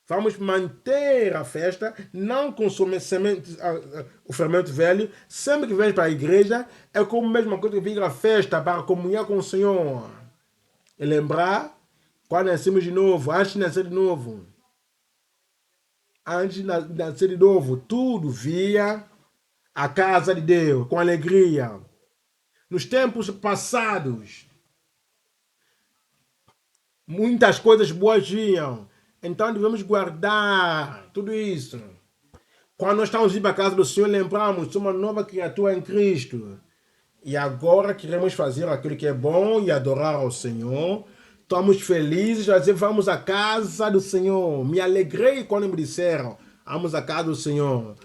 Vamos manter a festa não com o fermento velho. Sempre que vem para a igreja, é como a mesma coisa que vir a festa para comunhar com o Senhor. E lembrar, quando nascemos de novo, antes de nascer de novo, tudo via a casa de Deus com alegria. Nos tempos passados, muitas coisas boas vinham. Então devemos guardar tudo isso. Quando nós estamos indo para a casa do Senhor, lembramos, somos uma nova criatura em Cristo. E agora queremos fazer aquilo que é bom e adorar ao Senhor. Estamos felizes, a dizer, vamos à casa do Senhor. Me alegrei quando me disseram, vamos à casa do Senhor.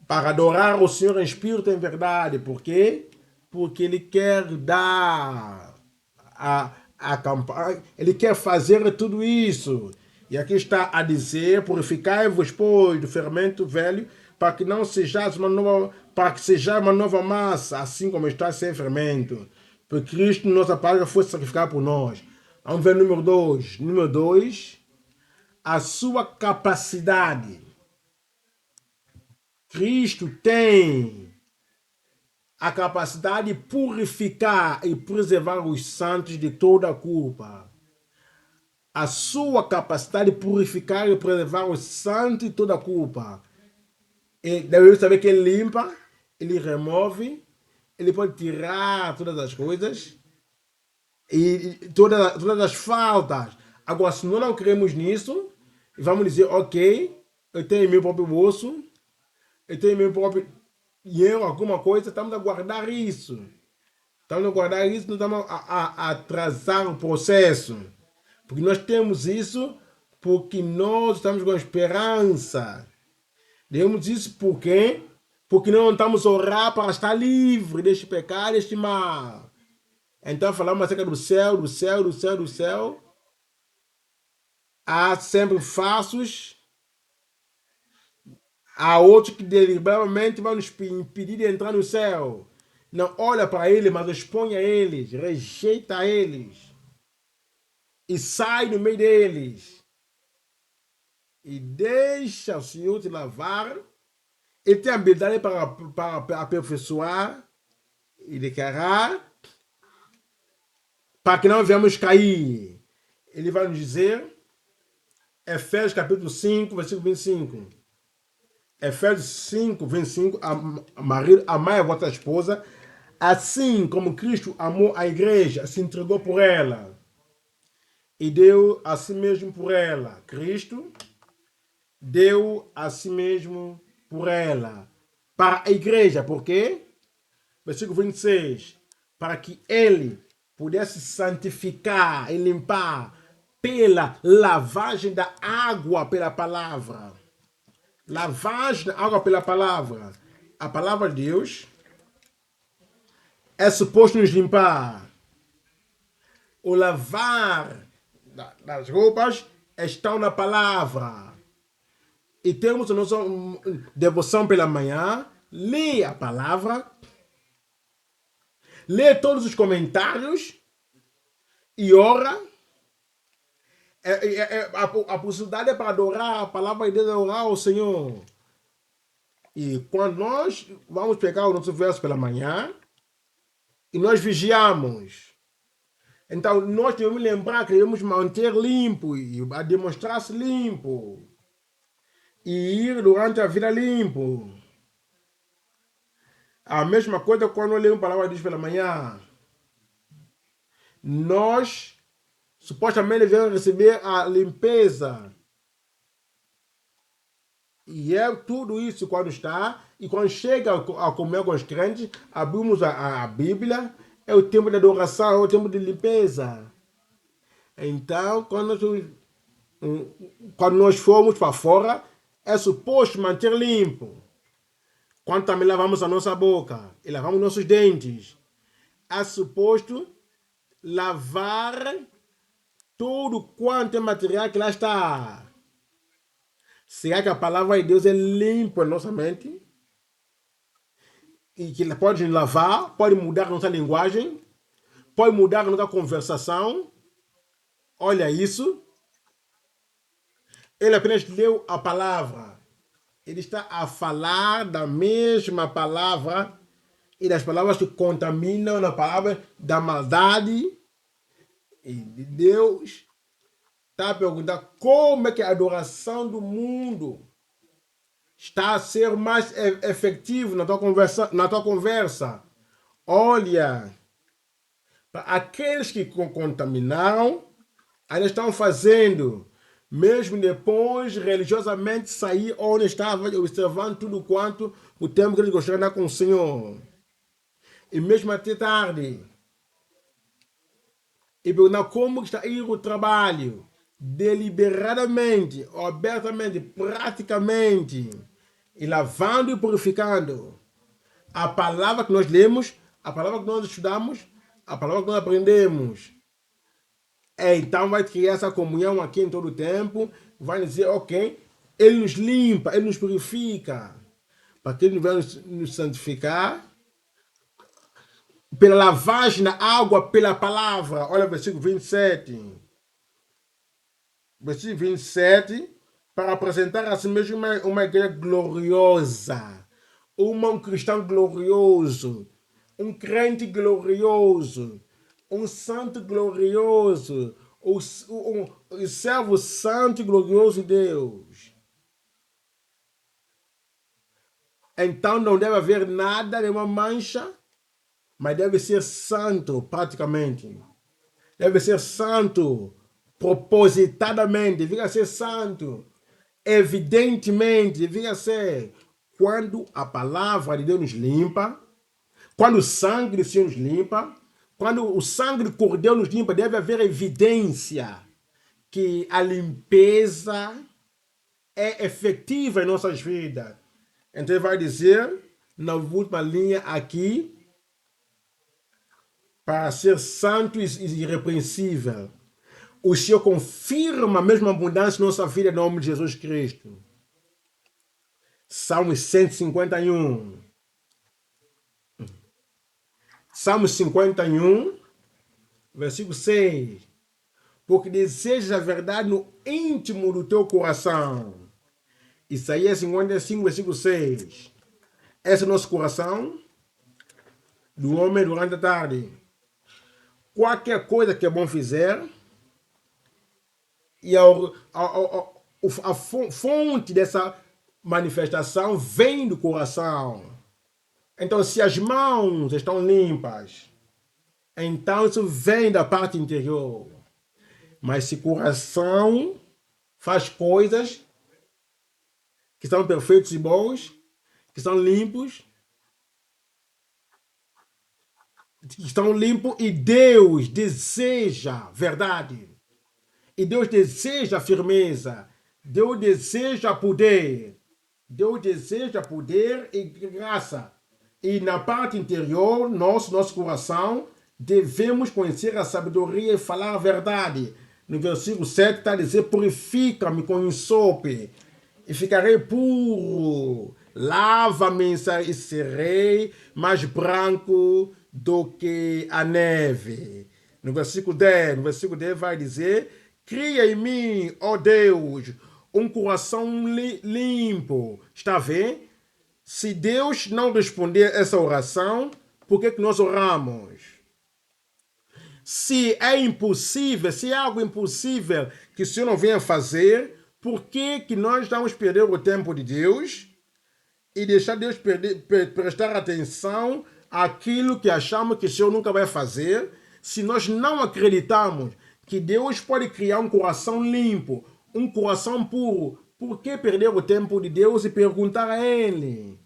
Para adorar o Senhor em espírito e em verdade. Por quê? Porque Ele quer dar a campanha, Ele quer fazer tudo isso. E aqui está a dizer, purificai-vos, pois, do fermento velho, para que não sejais para que seja uma nova massa, assim como está sem fermento. Porque Cristo, nossa Páscoa, foi sacrificado por nós. Vamos ver número 2. Número 2, a sua capacidade. Cristo tem a capacidade de purificar e preservar os santos de toda a culpa. A sua capacidade de purificar e preservar os santos de toda a culpa. E devemos saber que Ele limpa, Ele remove, Ele pode tirar todas as coisas e todas as faltas. Agora, se nós não cremos nisso, vamos dizer, ok, eu tenho meu próprio osso, eu tenho meu próprio dinheiro, alguma coisa, estamos a guardar isso. Estamos a guardar isso, não estamos a atrasar o processo. Porque nós temos isso porque nós estamos com esperança. Temos isso por quê? Porque não estamos a orar para estar livre deste pecado, deste mal. Então falamos acerca do céu, do céu, do céu, do céu. Há sempre falsos. Há outros que deliberadamente vão nos impedir de entrar no céu. Não olha para eles, mas expõe a eles, rejeita eles. E sai do meio deles. E deixa o Senhor te lavar. Ele tem habilidade para aperfeiçoar e declarar para que não venhamos cair. Ele vai nos dizer, Efésios capítulo 5, versículo 25. Efésios 5, 25, marido, amai a vossa esposa, assim como Cristo amou a igreja, se entregou por ela e deu a si mesmo por ela. Cristo deu a si mesmo por ela. Para a igreja, por quê? Versículo 26. Para que ele pudesse santificar e limpar pela lavagem da água pela palavra. Lavagem da água pela palavra. A palavra de Deus é suposto nos limpar. O lavar das roupas estão na palavra. E temos a nossa devoção pela manhã. Lê a palavra. Lê todos os comentários. E ora. A possibilidade é para adorar a palavra de Deus, adorar ao Senhor. E quando nós vamos pegar o nosso verso pela manhã. E nós vigiamos. Então, nós devemos lembrar que devemos manter limpo e a demonstrar-se limpo. E ir durante a vida limpo. A mesma coisa quando nós lemos a palavra de Deus pela manhã. Nós, supostamente, devemos receber a limpeza. E é tudo isso quando está. E quando chega a comer com os crentes, abrimos a Bíblia. É o tempo de adoração, é o tempo de limpeza. Então, quando nós formos para fora, é suposto manter limpo. Quando também lavamos a nossa boca e lavamos nossos dentes, é suposto lavar tudo quanto é material que lá está. Será que a palavra de Deus é limpa em nossa mente? E que ela pode lavar, pode mudar nossa linguagem, pode mudar nossa conversação. Olha isso. Ele apenas leu a palavra. Ele está a falar da mesma palavra e das palavras que contaminam, na palavra da maldade. E Deus está a perguntar como é que a adoração do mundo está a ser mais efetivo na tua conversa. Olha, para aqueles que contaminaram, eles estão fazendo, mesmo depois, religiosamente, sair onde estava observando tudo quanto o tempo que eles gostaram de andar com o Senhor. E mesmo até tarde. E perguntar como está a ir o trabalho. Deliberadamente, abertamente, praticamente. E lavando e purificando. A palavra que nós lemos, a palavra que nós estudamos, a palavra que nós aprendemos. Então vai criar essa comunhão aqui em todo o tempo. Vai dizer, ok, ele nos limpa, ele nos purifica. Para que ele venha nos santificar. Pela lavagem da água, pela palavra. Olha o versículo 27. Versículo 27. Para apresentar a si mesmo uma igreja gloriosa. Um cristão glorioso. Um crente glorioso. Um santo glorioso. O servo santo e glorioso de Deus. Então não deve haver nada, nenhuma mancha. Mas deve ser santo, praticamente. Deve ser santo, propositadamente. Devia ser santo. Evidentemente, devia ser. Quando a palavra de Deus nos limpa, Quando o sangue do Senhor nos limpa, quando o sangue do Cordeiro nos limpa, deve haver evidência que a limpeza é efetiva em nossas vidas. Então ele vai dizer, na última linha aqui, para ser santo e irrepreensível. O Senhor confirma a mesma abundância em nossa vida em nome de Jesus Cristo. Salmo 151. Salmo 51, versículo 6. Porque desejas a verdade no íntimo do teu coração. Isaías 55, versículo 6. Esse é o nosso coração do homem durante a tarde. Qualquer coisa que é bom fizer, e a fonte dessa manifestação vem do coração. Então, se as mãos estão limpas, então isso vem da parte interior. Mas se o coração faz coisas que são perfeitos e bons, que são limpos, e Deus deseja verdade, e Deus deseja firmeza, Deus deseja poder e graça. E na parte interior, nosso coração, devemos conhecer a sabedoria e falar a verdade. No versículo 7 está a dizer, purifica-me com ensope e ficarei puro. Lava-me e serei mais branco do que a neve. No versículo 10 vai dizer, cria em mim, ó Deus, um coração limpo. Está a ver? Se Deus não responder essa oração, por que nós oramos? Se é impossível, se é algo impossível que o Senhor não venha fazer, por que nós vamos perder o tempo de Deus e deixar Deus prestar atenção àquilo que achamos que o Senhor nunca vai fazer, se nós não acreditamos que Deus pode criar um coração limpo, um coração puro? Por que perder o tempo de Deus e perguntar a Ele?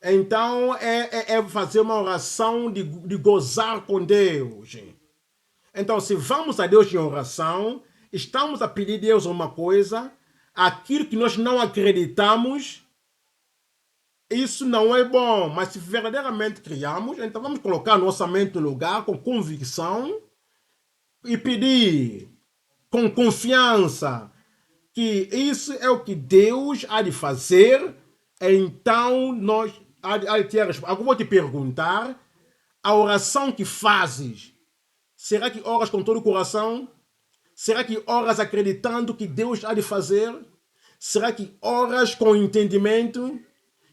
Então, é fazer uma oração de gozar com Deus. Então, se vamos a Deus em oração, estamos a pedir a Deus uma coisa, aquilo que nós não acreditamos, isso não é bom. Mas se verdadeiramente criamos, então vamos colocar nossa mente no lugar com convicção e pedir com confiança que isso é o que Deus há de fazer. Então nós agora vou te perguntar, a oração que fazes, será que oras com todo o coração? Será que oras acreditando que Deus há de fazer? Será que oras com entendimento?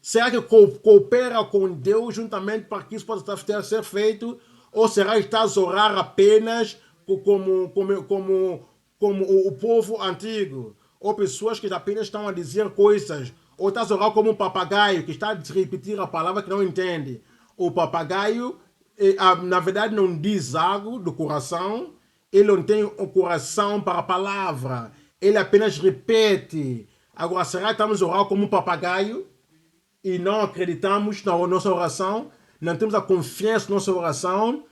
Será que coopera com Deus juntamente para que isso possa ser feito? Ou será que estás a orar apenas como o povo antigo? Ou pessoas que apenas estão a dizer coisas? Ou estás a orar como um papagaio que está a repetir a palavra que não entende? O papagaio, na verdade, não diz algo do coração. Ele não tem o coração para a palavra. Ele apenas repete. Agora, será que estamos a orar como um papagaio? E não acreditamos na nossa oração? Não temos a confiança na nossa oração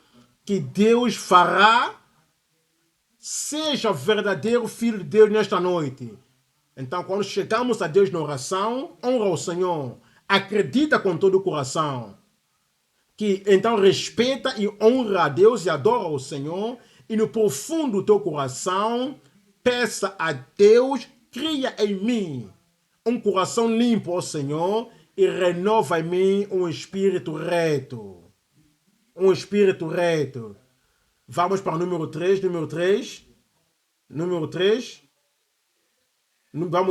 que Deus fará? Seja verdadeiro filho de Deus nesta noite. Então, quando chegamos a Deus na oração, honra o Senhor. Acredita com todo o coração. Que então respeita e honra a Deus e adora o Senhor. E no profundo do teu coração, peça a Deus, cria em mim um coração limpo, ó Senhor, e renova em mim um espírito reto. Um espírito reto. Vamos para o número 3. Vamos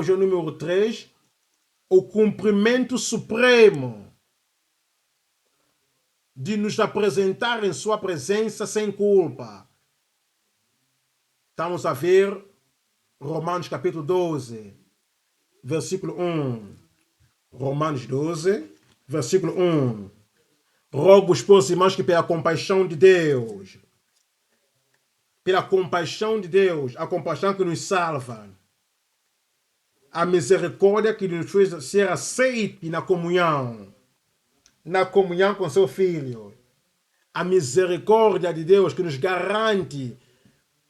ao número 3. O cumprimento supremo de nos apresentar em sua presença sem culpa. Estamos a ver Romanos capítulo 12, versículo 1. Romanos 12, versículo 1. Rogo-vos, pois, irmãos, que pela compaixão de Deus, a compaixão que nos salva, a misericórdia que nos fez ser aceite na comunhão, na comunhão com seu Filho. A misericórdia de Deus que nos garante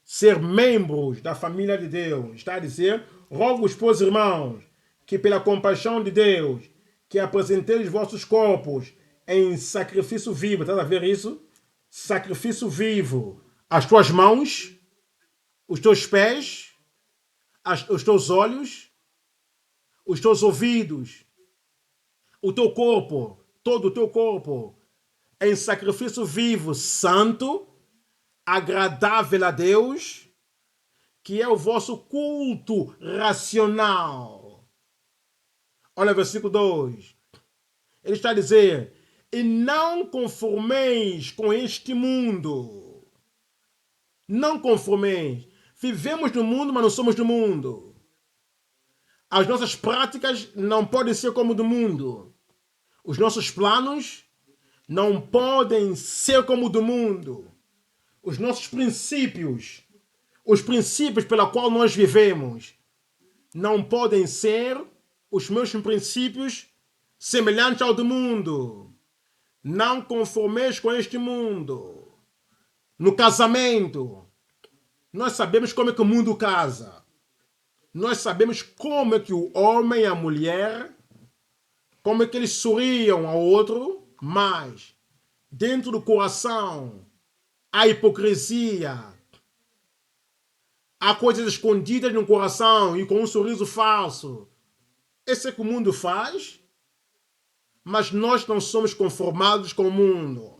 ser membros da família de Deus. Está a dizer, rogo-vos, pois, irmãos, que pela compaixão de Deus, que apresenteis os vossos corpos em sacrifício vivo. Está a ver isso? Sacrifício vivo. As tuas mãos, os teus pés, os teus olhos, os teus ouvidos, o teu corpo, todo o teu corpo, em sacrifício vivo, santo, agradável a Deus, que é o vosso culto racional. Olha o versículo 2. Ele está a dizer, e não conformeis com este mundo. Não conformeis. Vivemos no mundo, mas não somos do mundo. As nossas práticas não podem ser como do mundo. Os nossos planos não podem ser como do mundo. Os nossos princípios, os princípios pela qual nós vivemos, não podem ser os mesmos princípios semelhantes ao do mundo. Não conformeis com este mundo. No casamento, nós sabemos como é que o mundo casa. Nós sabemos como é que o homem e a mulher, como é que eles sorriam ao outro, mas dentro do coração há hipocrisia, há coisas escondidas no coração e com um sorriso falso. Esse é que o mundo faz, mas nós não somos conformados com o mundo.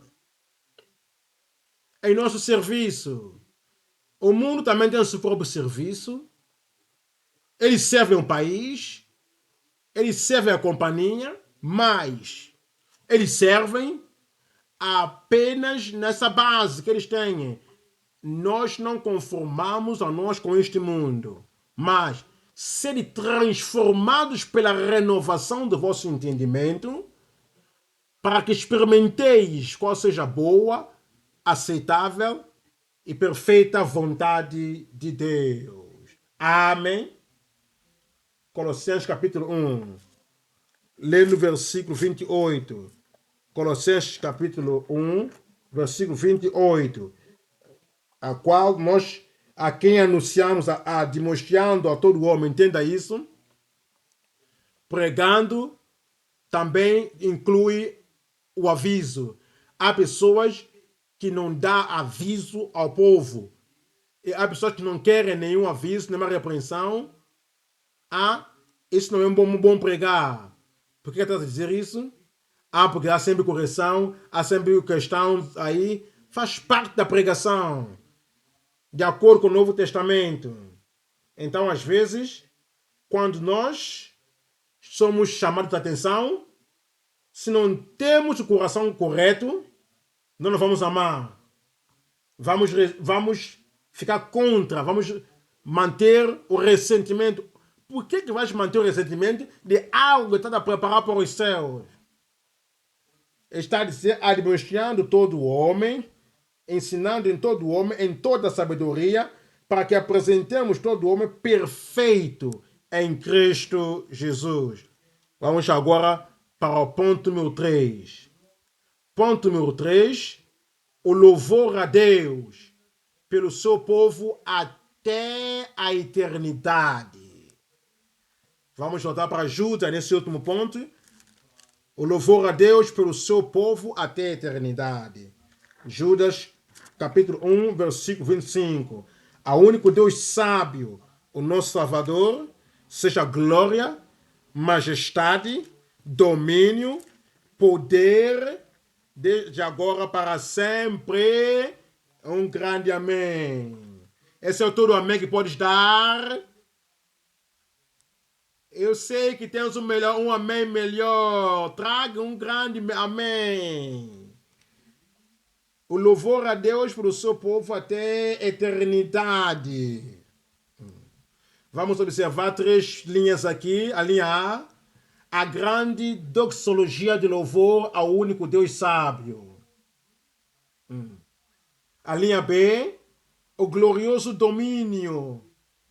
Em nosso serviço, o mundo também tem o seu próprio serviço. Eles servem o país, eles servem a companhia, mas eles servem apenas nessa base que eles têm. Nós não conformamos a nós com este mundo, mas serem transformados pela renovação do vosso entendimento, para que experimenteis qual seja a boa, aceitável e perfeita vontade de Deus. Amém. Colossenses capítulo 1, lê no versículo 28. Colossenses capítulo 1, versículo 28, a quem anunciamos, demonstrando a todo homem, entenda isso, pregando, também inclui o aviso. Há pessoas que não dão aviso ao povo. E há pessoas que não querem nenhum aviso, nenhuma repreensão. Isso não é um bom pregar. Por que estás a dizer isso? Porque há sempre correção, há sempre questão aí. Faz parte da pregação, de acordo com o Novo Testamento. Então, às vezes, quando nós somos chamados de atenção, se não temos o coração correto, nós não vamos amar. Vamos ficar contra, vamos manter o ressentimento. Por que vais manter o ressentimento de algo que está a preparar para os céus? Está a dizer, administrando todo o homem, ensinando em todo o homem, em toda a sabedoria, para que apresentemos todo o homem perfeito em Cristo Jesus. Vamos agora para o ponto número 3. Ponto número 3, o louvor a Deus pelo seu povo até a eternidade. Vamos voltar para Judas nesse último ponto. O louvor a Deus pelo seu povo até a eternidade. Judas, capítulo 1, versículo 25. Ao único Deus sábio, o nosso Salvador, seja glória, majestade, domínio, poder, desde agora para sempre. Um grande amém. Esse é o todo amém que podes dar. Eu sei que tens um amém melhor. Traga um grande amém. O louvor a Deus para o seu povo até a eternidade. Vamos observar 3 linhas aqui. A linha A grande doxologia de louvor ao único Deus sábio. A linha B, o glorioso domínio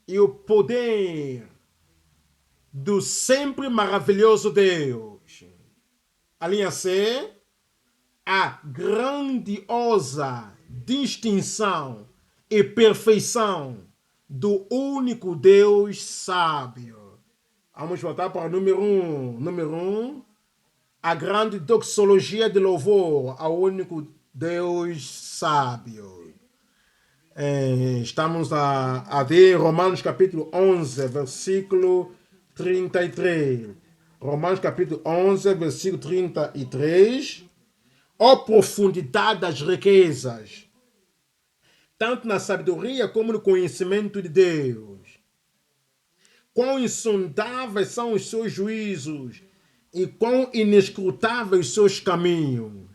e o poder do sempre maravilhoso Deus. A linha C, a grandiosa distinção e perfeição do único Deus sábio. Vamos voltar para o número 1. Número 1, a grande doxologia de louvor ao único Deus sábio. Estamos a ver Romanos capítulo 11, versículo 33. Romanos capítulo 11, versículo 33. Ó profundidade das riquezas, tanto na sabedoria como no conhecimento de Deus. Quão insondáveis são os seus juízos e quão inescrutáveis os seus caminhos.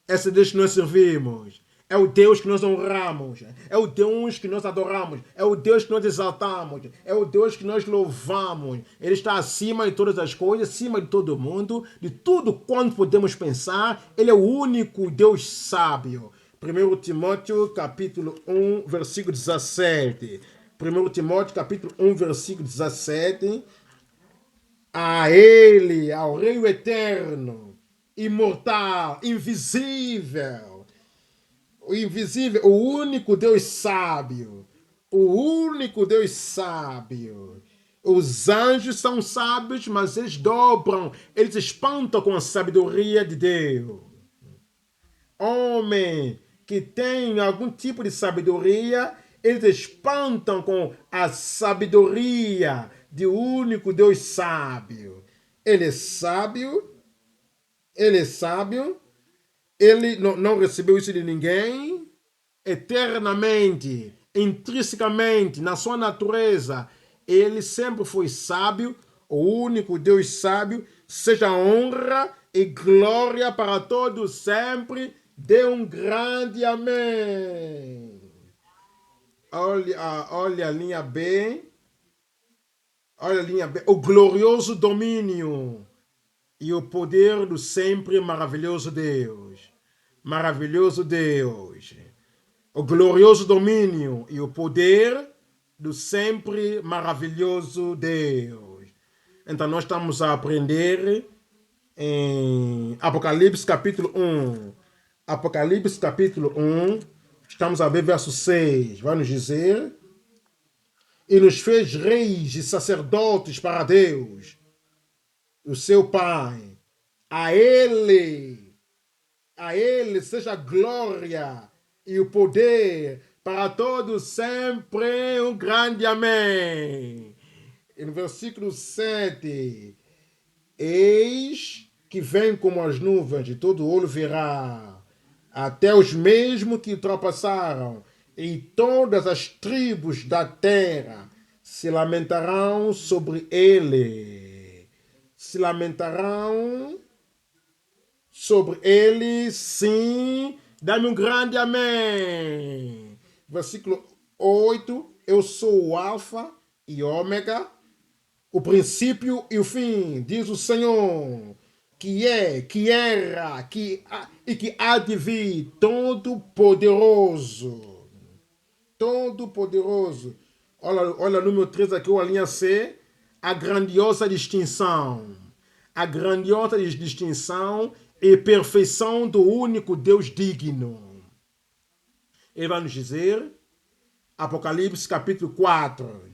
Esse Deus que nós servimos é o Deus que nós honramos, é o Deus que nós adoramos, é o Deus que nós exaltamos, é o Deus que nós louvamos. Ele está acima de todas as coisas, acima de todo mundo, de tudo quanto podemos pensar. Ele é o único Deus sábio. 1 Timóteo capítulo 1, versículo 17. 1 Timóteo capítulo 1, versículo 17. A Ele, ao Rei eterno, imortal, invisível, o invisível, o único Deus sábio, o único Deus sábio. Os anjos são sábios, mas eles dobram, eles espantam com a sabedoria de Deus. Homem que tem algum tipo de sabedoria, eles espantam com a sabedoria do único Deus sábio. Ele é sábio, ele é sábio, ele não recebeu isso de ninguém, eternamente, intrinsecamente, na sua natureza, ele sempre foi sábio, o único Deus sábio. Seja honra e glória para todos sempre. Dê um grande amém. Olha a linha B. Olha a linha B. O glorioso domínio e o poder do sempre maravilhoso Deus. Maravilhoso Deus. O glorioso domínio e o poder do sempre maravilhoso Deus. Então nós estamos a aprender em Apocalipse capítulo 1. Apocalipse capítulo 1. Estamos a ver verso 6. Vai nos dizer: e nos fez reis e sacerdotes para Deus, o seu Pai. A Ele seja a glória e o poder para todos sempre. Um grande amém. E no versículo 7, eis que vem como as nuvens, e todo olho verá, até os mesmos que ultrapassaram, e todas as tribos da terra se lamentarão sobre ele. Se lamentarão sobre ele, sim. Dá-me um grande amém. Versículo 8. Eu sou o Alfa e Ômega, o princípio e o fim, diz o Senhor, que é, que era, e que há de vir, todo-poderoso. Todo-poderoso. Olha o número 3 aqui, a linha C. A grandiosa distinção. A grandiosa distinção e perfeição do único Deus digno. Ele vai nos dizer, Apocalipse capítulo 4.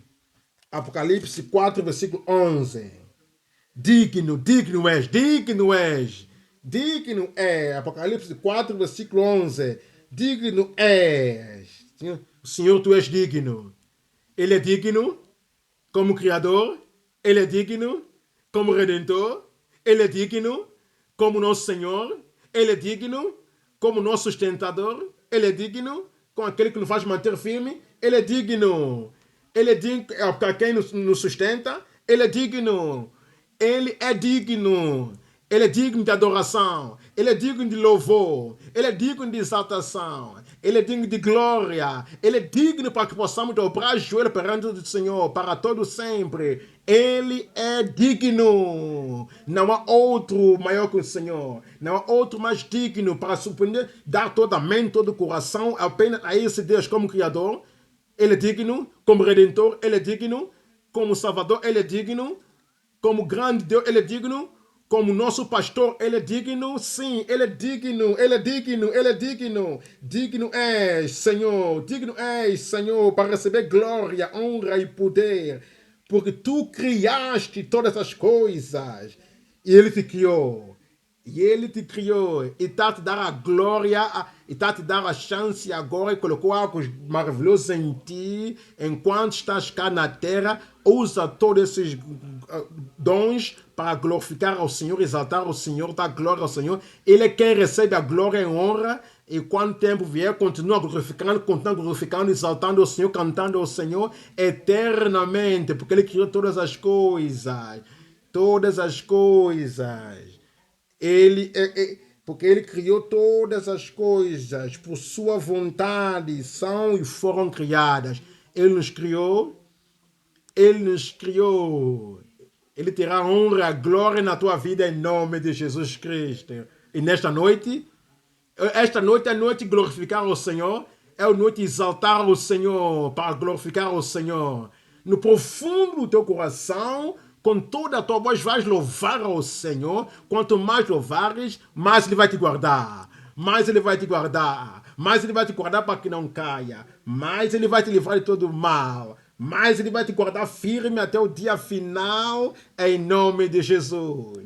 Apocalipse 4, versículo 11. Digno, digno és, digno és, digno é. Apocalipse 4, versículo 11. Digno és. Senhor, tu és digno. Ele é digno como Criador. Ele é digno como Redentor. Ele é digno como nosso Senhor. Ele é digno como nosso sustentador. Ele é digno como aquele que nos faz manter firme. Ele é digno. Ele é digno para quem nos sustenta. Ele é digno. Ele é digno. Ele é digno de adoração. Ele é digno de louvor. Ele é digno de exaltação. Ele é digno de glória. Ele é digno para que possamos dobrar o joelho perante o Senhor para todo sempre. Ele é digno. Não há outro maior que o Senhor. Não há outro mais digno para surpreender, dar toda a mente, todo o coração apenas a esse Deus como Criador. Ele é digno como Redentor. Ele é digno como Salvador. Ele é digno como grande Deus. Ele é digno como nosso pastor, ele é digno, sim, ele é digno, ele é digno, ele é digno. Digno és, Senhor, para receber glória, honra e poder, porque tu criaste todas as coisas e ele te criou. E ele te criou e está te dar a glória e está te dar a chance agora e colocou algo maravilhoso em ti enquanto estás cá na terra. Usa todos esses dons para glorificar ao Senhor, exaltar ao Senhor, dar glória ao Senhor. Ele é quem recebe a glória e a honra. E quando o tempo vier, continua glorificando, exaltando o Senhor, cantando ao Senhor eternamente, porque Ele criou todas as coisas. Todas as coisas. Porque ele criou todas as coisas por sua vontade, são e foram criadas. Ele nos criou, ele nos criou. Ele terá honra, glória na tua vida em nome de Jesus Cristo. E esta noite é a noite de glorificar o Senhor, é a noite de exaltar o Senhor, para glorificar o Senhor. No profundo do teu coração, com toda a tua voz, vais louvar ao Senhor. Quanto mais louvares, mais Ele vai te guardar. Mais Ele vai te guardar. Mais Ele vai te guardar para que não caia. Mais Ele vai te livrar de todo mal. Mais Ele vai te guardar firme até o dia final, em nome de Jesus.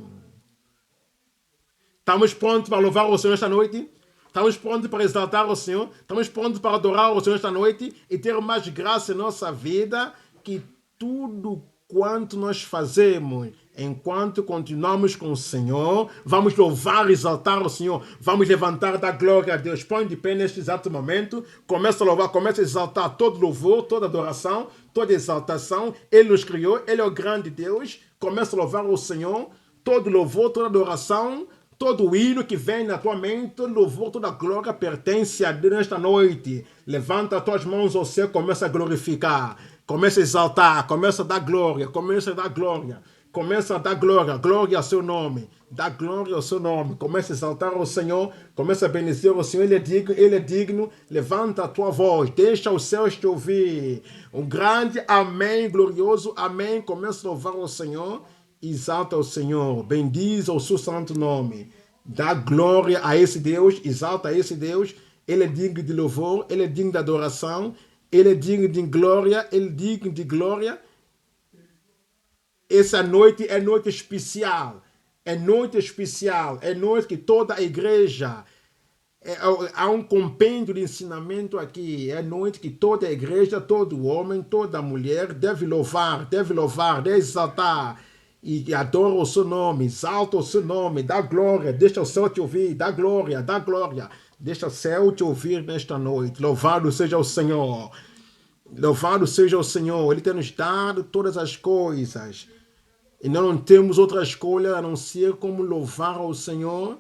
Estamos prontos para louvar o Senhor esta noite? Estamos prontos para exaltar o Senhor? Estamos prontos para adorar o Senhor esta noite e ter mais graça em nossa vida, que tudo quanto nós fazemos, enquanto continuamos com o Senhor, vamos louvar e exaltar o Senhor, vamos levantar da glória a Deus. Põe de pé neste exato momento, começa a louvar, começa a exaltar todo louvor, toda adoração, toda exaltação. Ele nos criou, Ele é o grande Deus. Começa a louvar o Senhor, todo louvor, toda adoração, todo o hino que vem na tua mente, todo louvor, toda glória pertence a Deus nesta noite. Levanta as tuas mãos ao céu, começa a glorificar, começa a exaltar, começa a dar glória, começa a dar glória, começa a dar glória, glória ao seu nome, dá glória ao seu nome, começa a exaltar o Senhor, começa a bendizer o Senhor, Ele é digno, levanta a tua voz, deixa os céus te ouvir. Um grande amém, glorioso amém, começa a louvar o Senhor. Exalta o Senhor, bendiz o seu santo nome, dá glória a esse Deus, exalta a esse Deus. Ele é digno de louvor, Ele é digno de adoração, Ele é digno de glória, Ele é digno de glória. Essa noite é noite especial, é noite especial, é noite que toda a igreja, há um compêndio de ensinamento aqui, é noite que toda a igreja, todo homem, toda mulher deve louvar, deve exaltar, e adora o seu nome, exalta o seu nome, dá glória, deixa o céu te ouvir, dá glória, deixa o céu te ouvir nesta noite. Louvado seja o Senhor, louvado seja o Senhor, Ele tem nos dado todas as coisas, e não temos outra escolha a não ser como louvar ao Senhor,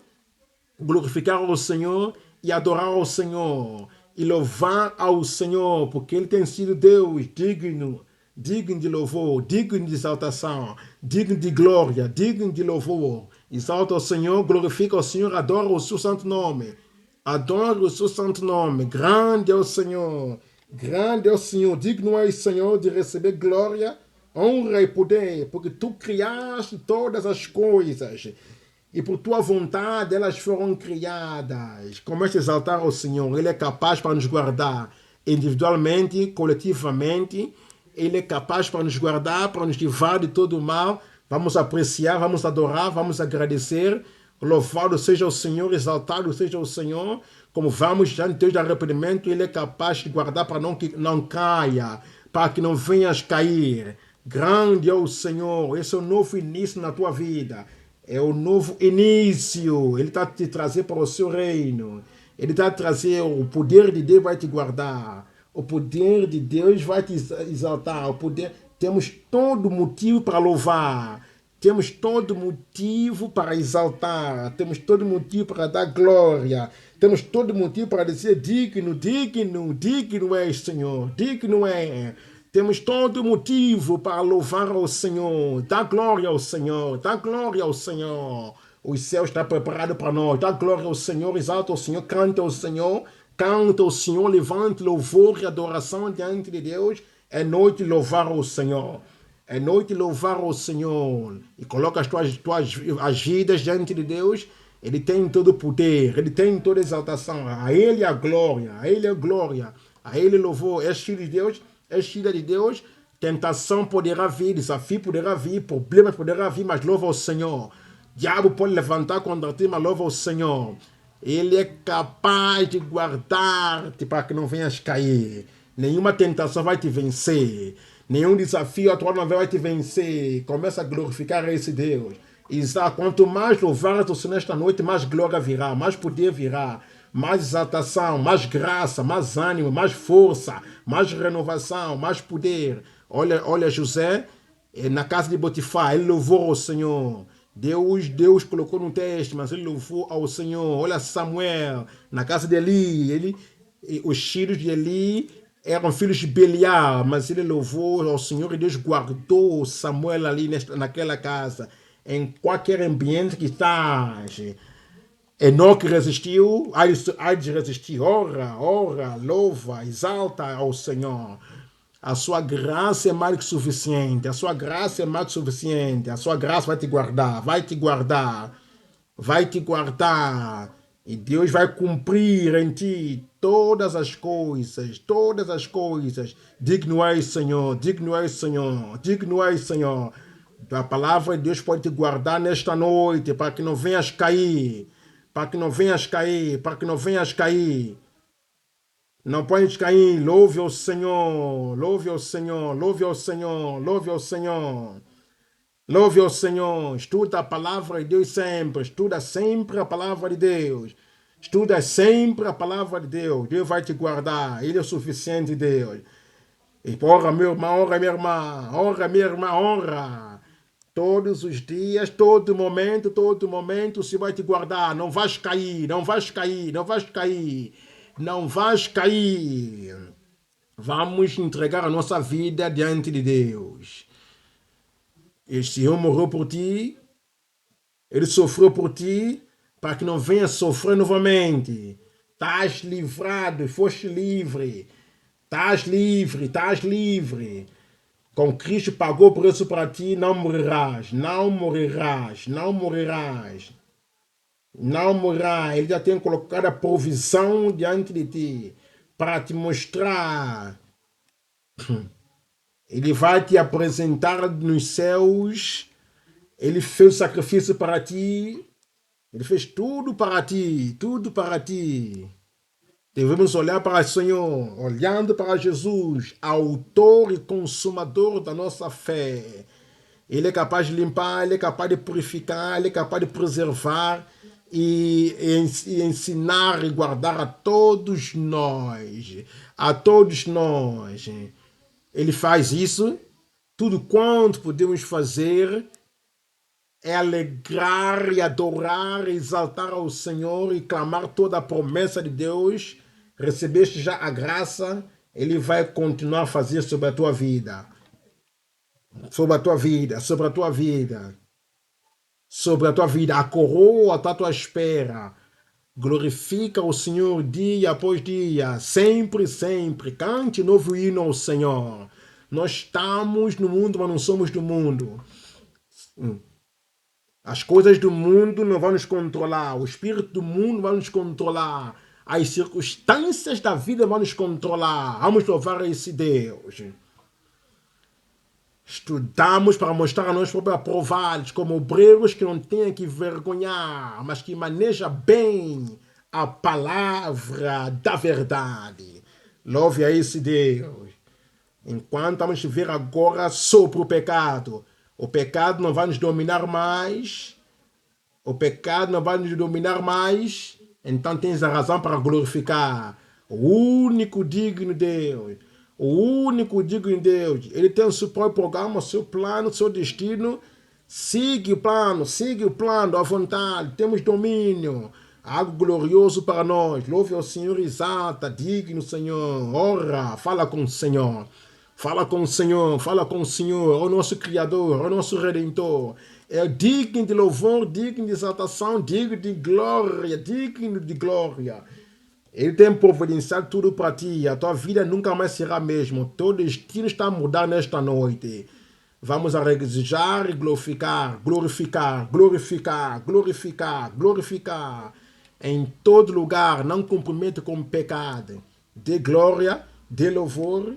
glorificar ao Senhor e adorar ao Senhor, e louvar ao Senhor, porque Ele tem sido Deus digno, digno de louvor, digno de exaltação, digno de glória, digno de louvor. Exalta o Senhor, glorifica o Senhor, adora o seu santo nome. Adora o seu santo nome. Grande é o Senhor, digno é o Senhor de receber glória, honra e poder, porque tu criaste todas as coisas e por tua vontade elas foram criadas. Comece a exaltar o Senhor, Ele é capaz para nos guardar individualmente, coletivamente. Ele é capaz para nos guardar, para nos livrar de todo o mal. Vamos apreciar, vamos adorar, vamos agradecer. Louvado seja o Senhor, exaltado seja o Senhor. Como vamos diante de Deus de arrependimento, Ele é capaz de guardar para que não caia, para que não venhas cair. Grande é o Senhor, esse é o novo início na tua vida. É o novo início. Ele está te trazer para o seu reino. Ele está te trazer, o poder de Deus vai te guardar. O poder de Deus vai te exaltar. O poder, temos todo motivo para louvar. Temos todo motivo para exaltar. Temos todo motivo para dar glória. Temos todo motivo para dizer digno, digno, digno é, Senhor. Digno é. Temos todo motivo para louvar ao Senhor. Dá glória ao Senhor. Dá glória ao Senhor. O céu está preparado para nós. Dá glória ao Senhor. Exalta o Senhor. Canta ao Senhor. Canta o Senhor, levante louvor e adoração diante de Deus. É noite de louvar o Senhor. É noite de louvar o Senhor. E coloca as tuas vidas diante de Deus. Ele tem todo o poder, ele tem toda a exaltação. A ele a glória, a ele a glória. A ele louvor. És filho de Deus, és filha de Deus. Tentação poderá vir, desafio poderá vir, problemas poderá vir, mas louva o Senhor. Diabo pode levantar contra ti, mas louva o Senhor. Ele é capaz de guardar-te para que não venhas cair. Nenhuma tentação vai te vencer. Nenhum desafio atual não vai te vencer. Começa a glorificar esse Deus. Exato. Quanto mais louvar o Senhor nesta noite, mais glória virá, mais poder virá, mais exaltação, mais graça, mais ânimo, mais força, mais renovação, mais poder. Olha José, na casa de Potifar, ele louvou o Senhor. Deus colocou no texto, mas ele louvou ao Senhor. Olha Samuel, na casa de Eli, os filhos de Eli eram filhos de Belial, mas ele louvou ao Senhor e Deus guardou Samuel ali naquela casa. Em qualquer ambiente que estás, Enoque resistiu, há de resistir. Ora, louva, exalta ao Senhor. A sua graça é mais que suficiente. A sua graça é mais que suficiente. A sua graça vai te guardar, vai te guardar, vai te guardar. E Deus vai cumprir em ti todas as coisas, todas as coisas. Digno és, Senhor, digno és, Senhor, digno és, Senhor. A palavra de Deus pode te guardar nesta noite para que não venhas cair, para que não venhas cair, para que não venhas cair. Não podes cair, louve ao Senhor, louve ao Senhor, louve ao Senhor, louve ao Senhor. Louve ao Senhor, estuda a palavra de Deus sempre, estuda sempre a palavra de Deus. Estuda sempre a palavra de Deus. Deus vai te guardar, Ele é o suficiente, Deus. E honra, meu irmão, honra, minha irmã, honra, minha irmã, honra. Todos os dias, todo momento, o Senhor vai te guardar. Não vais cair, não vais cair, não vais cair. Não vais cair. Vamos entregar a nossa vida diante de Deus. Este Senhor morreu por ti. Ele sofreu por ti para que não venha sofrer novamente. Estás livrado, foste livre. Estás livre, estás livre. Com Cristo pagou o preço para ti, não morrerás, não morrerás, não morrerás. Não morrerás. Ele já tem colocado a provisão diante de ti para te mostrar. Ele vai te apresentar nos céus. Ele fez o sacrifício para ti. Ele fez tudo para ti, tudo para ti. Devemos olhar para o Senhor, olhando para Jesus, autor e consumador da nossa fé. Ele é capaz de limpar, Ele é capaz de purificar, Ele é capaz de preservar e ensinar e guardar a todos nós. A todos nós. Ele faz isso. Tudo quanto podemos fazer é alegrar e adorar, exaltar ao Senhor e clamar toda a promessa de Deus. Recebeste já a graça, Ele vai continuar a fazer sobre a tua vida. Sobre a tua vida, sobre a tua vida. Sobre a tua vida. A coroa está à tua espera. Glorifica o Senhor dia após dia, sempre, sempre. Cante novo hino ao Senhor. Nós estamos no mundo, mas não somos do mundo. As coisas do mundo não vão nos controlar. O espírito do mundo vai nos controlar. As circunstâncias da vida vão nos controlar. Vamos louvar esse Deus. Estudamos para mostrar a nós próprios aprovados como obreiros que não têm que vergonhar, mas que manejam bem a palavra da verdade. Louve a esse Deus. Enquanto vamos ver agora sobre o pecado não vai nos dominar mais. O pecado não vai nos dominar mais. Então tens a razão para glorificar o único digno Deus. O único digno Deus. Ele tem o seu próprio programa, o seu plano, o seu destino. Siga o plano à vontade. Temos domínio. Algo glorioso para nós. Louve ao Senhor, exalta, digno Senhor. Ora, fala com o Senhor. Fala com o Senhor, fala com o Senhor, o nosso Criador, o nosso Redentor. É digno de louvor, digno de exaltação, digno de glória, digno de glória. Ele tem providenciado tudo para ti. A tua vida nunca mais será a mesma. Teu destino está a mudar nesta noite. Vamos a regozijar e glorificar, glorificar, glorificar, glorificar, glorificar. Em todo lugar, não compromete com pecado. Dê glória, dê louvor.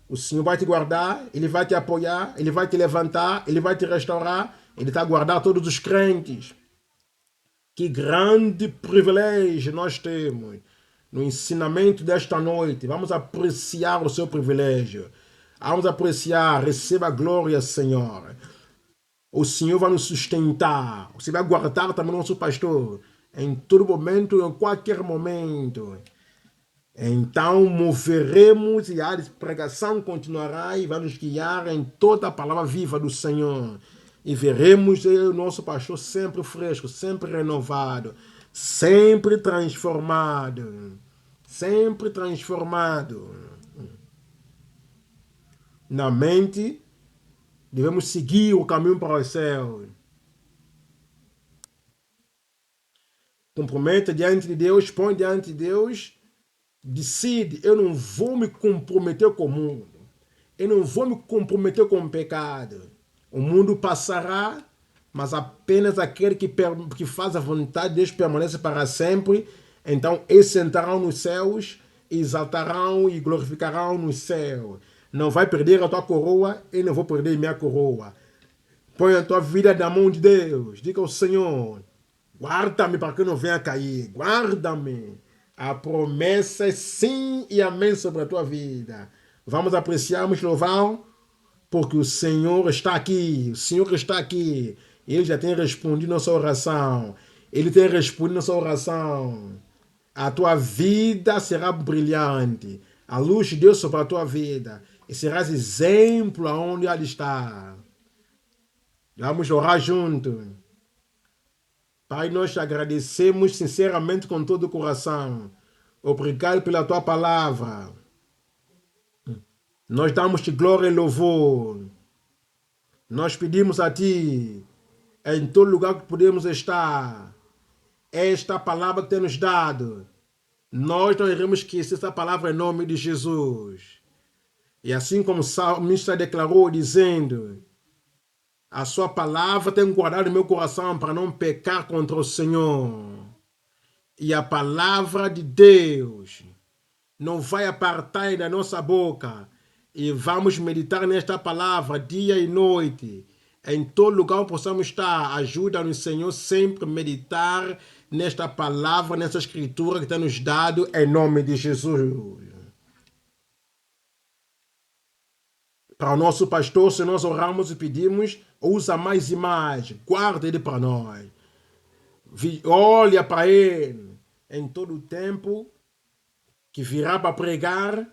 O Senhor vai te guardar, Ele vai te apoiar, Ele vai te levantar, Ele vai te restaurar. Ele está a guardar todos os crentes. Que grande privilégio nós temos no ensinamento desta noite. Vamos apreciar o seu privilégio. Vamos apreciar, receba a glória, Senhor. O Senhor vai nos sustentar. Você vai guardar também o nosso pastor em todo momento, em qualquer momento. Então moveremos e a pregação continuará e vai nos guiar em toda a palavra viva do Senhor. E veremos o nosso pastor sempre fresco, sempre renovado, sempre transformado. Sempre transformado. Na mente, devemos seguir o caminho para o céu. Comprometa diante de Deus, põe diante de Deus, decide, eu não vou me comprometer com o mundo. Eu não vou me comprometer com o pecado. O mundo passará, mas apenas aquele que faz a vontade de Deus permanece para sempre. Então, eles entrarão nos céus, exaltarão e glorificarão no céu. Não vai perder a tua coroa, eu não vou perder minha coroa. Põe a tua vida na mão de Deus. Diga ao Senhor, guarda-me para que eu não venha cair. Guarda-me. A promessa é sim e amém sobre a tua vida. Vamos apreciarmos, louvar, porque o Senhor está aqui. O Senhor está aqui. Ele já tem respondido nossa oração. Ele tem respondido nossa oração. A tua vida será brilhante. A luz de Deus sobre a tua vida. E serás exemplo aonde ela está. Vamos orar juntos. Pai, nós te agradecemos sinceramente com todo o coração. Obrigado pela tua palavra. Nós damos-te glória e louvor. Nós pedimos a ti, em todo lugar que podemos estar, esta palavra que tem nos dado. Nós não iremos esquecer essa palavra em nome de Jesus. E assim como o salmista declarou, dizendo, a sua palavra tem guardado meu coração para não pecar contra o Senhor. E a palavra de Deus não vai apartar da nossa boca. E vamos meditar nesta palavra dia e noite. Em todo lugar onde possamos estar, ajuda-nos, Senhor, sempre meditar nesta palavra, nessa escritura que está nos dado, em nome de Jesus. Para o nosso pastor, se nós oramos e pedimos, usa mais e mais, guarda ele para nós. Olha para ele em todo o tempo que virá para pregar,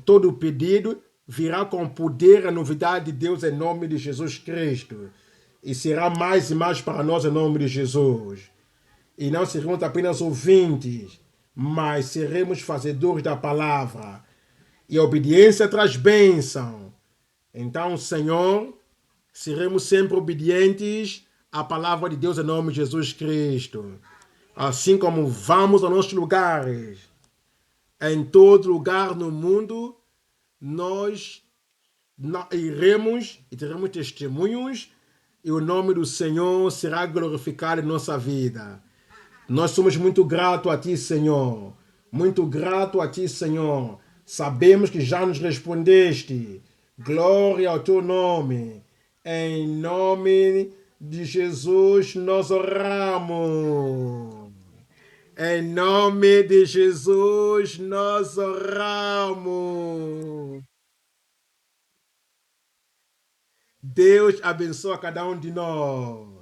todo o pedido virá com poder e novidade de Deus em nome de Jesus Cristo. E será mais e mais para nós em nome de Jesus. E não seremos apenas ouvintes, mas seremos fazedores da palavra. E a obediência traz bênção. Então, Senhor, seremos sempre obedientes à palavra de Deus em nome de Jesus Cristo. Assim como vamos aos nossos lugares, em todo lugar no mundo, nós iremos e teremos testemunhos e o nome do Senhor será glorificado em nossa vida. Nós somos muito gratos a Ti, Senhor. Muito grato a Ti, Senhor. Sabemos que já nos respondeste. Glória ao Teu nome. Em nome de Jesus nós oramos. Em nome de Jesus nós oramos. Deus abençoe a cada um de nós.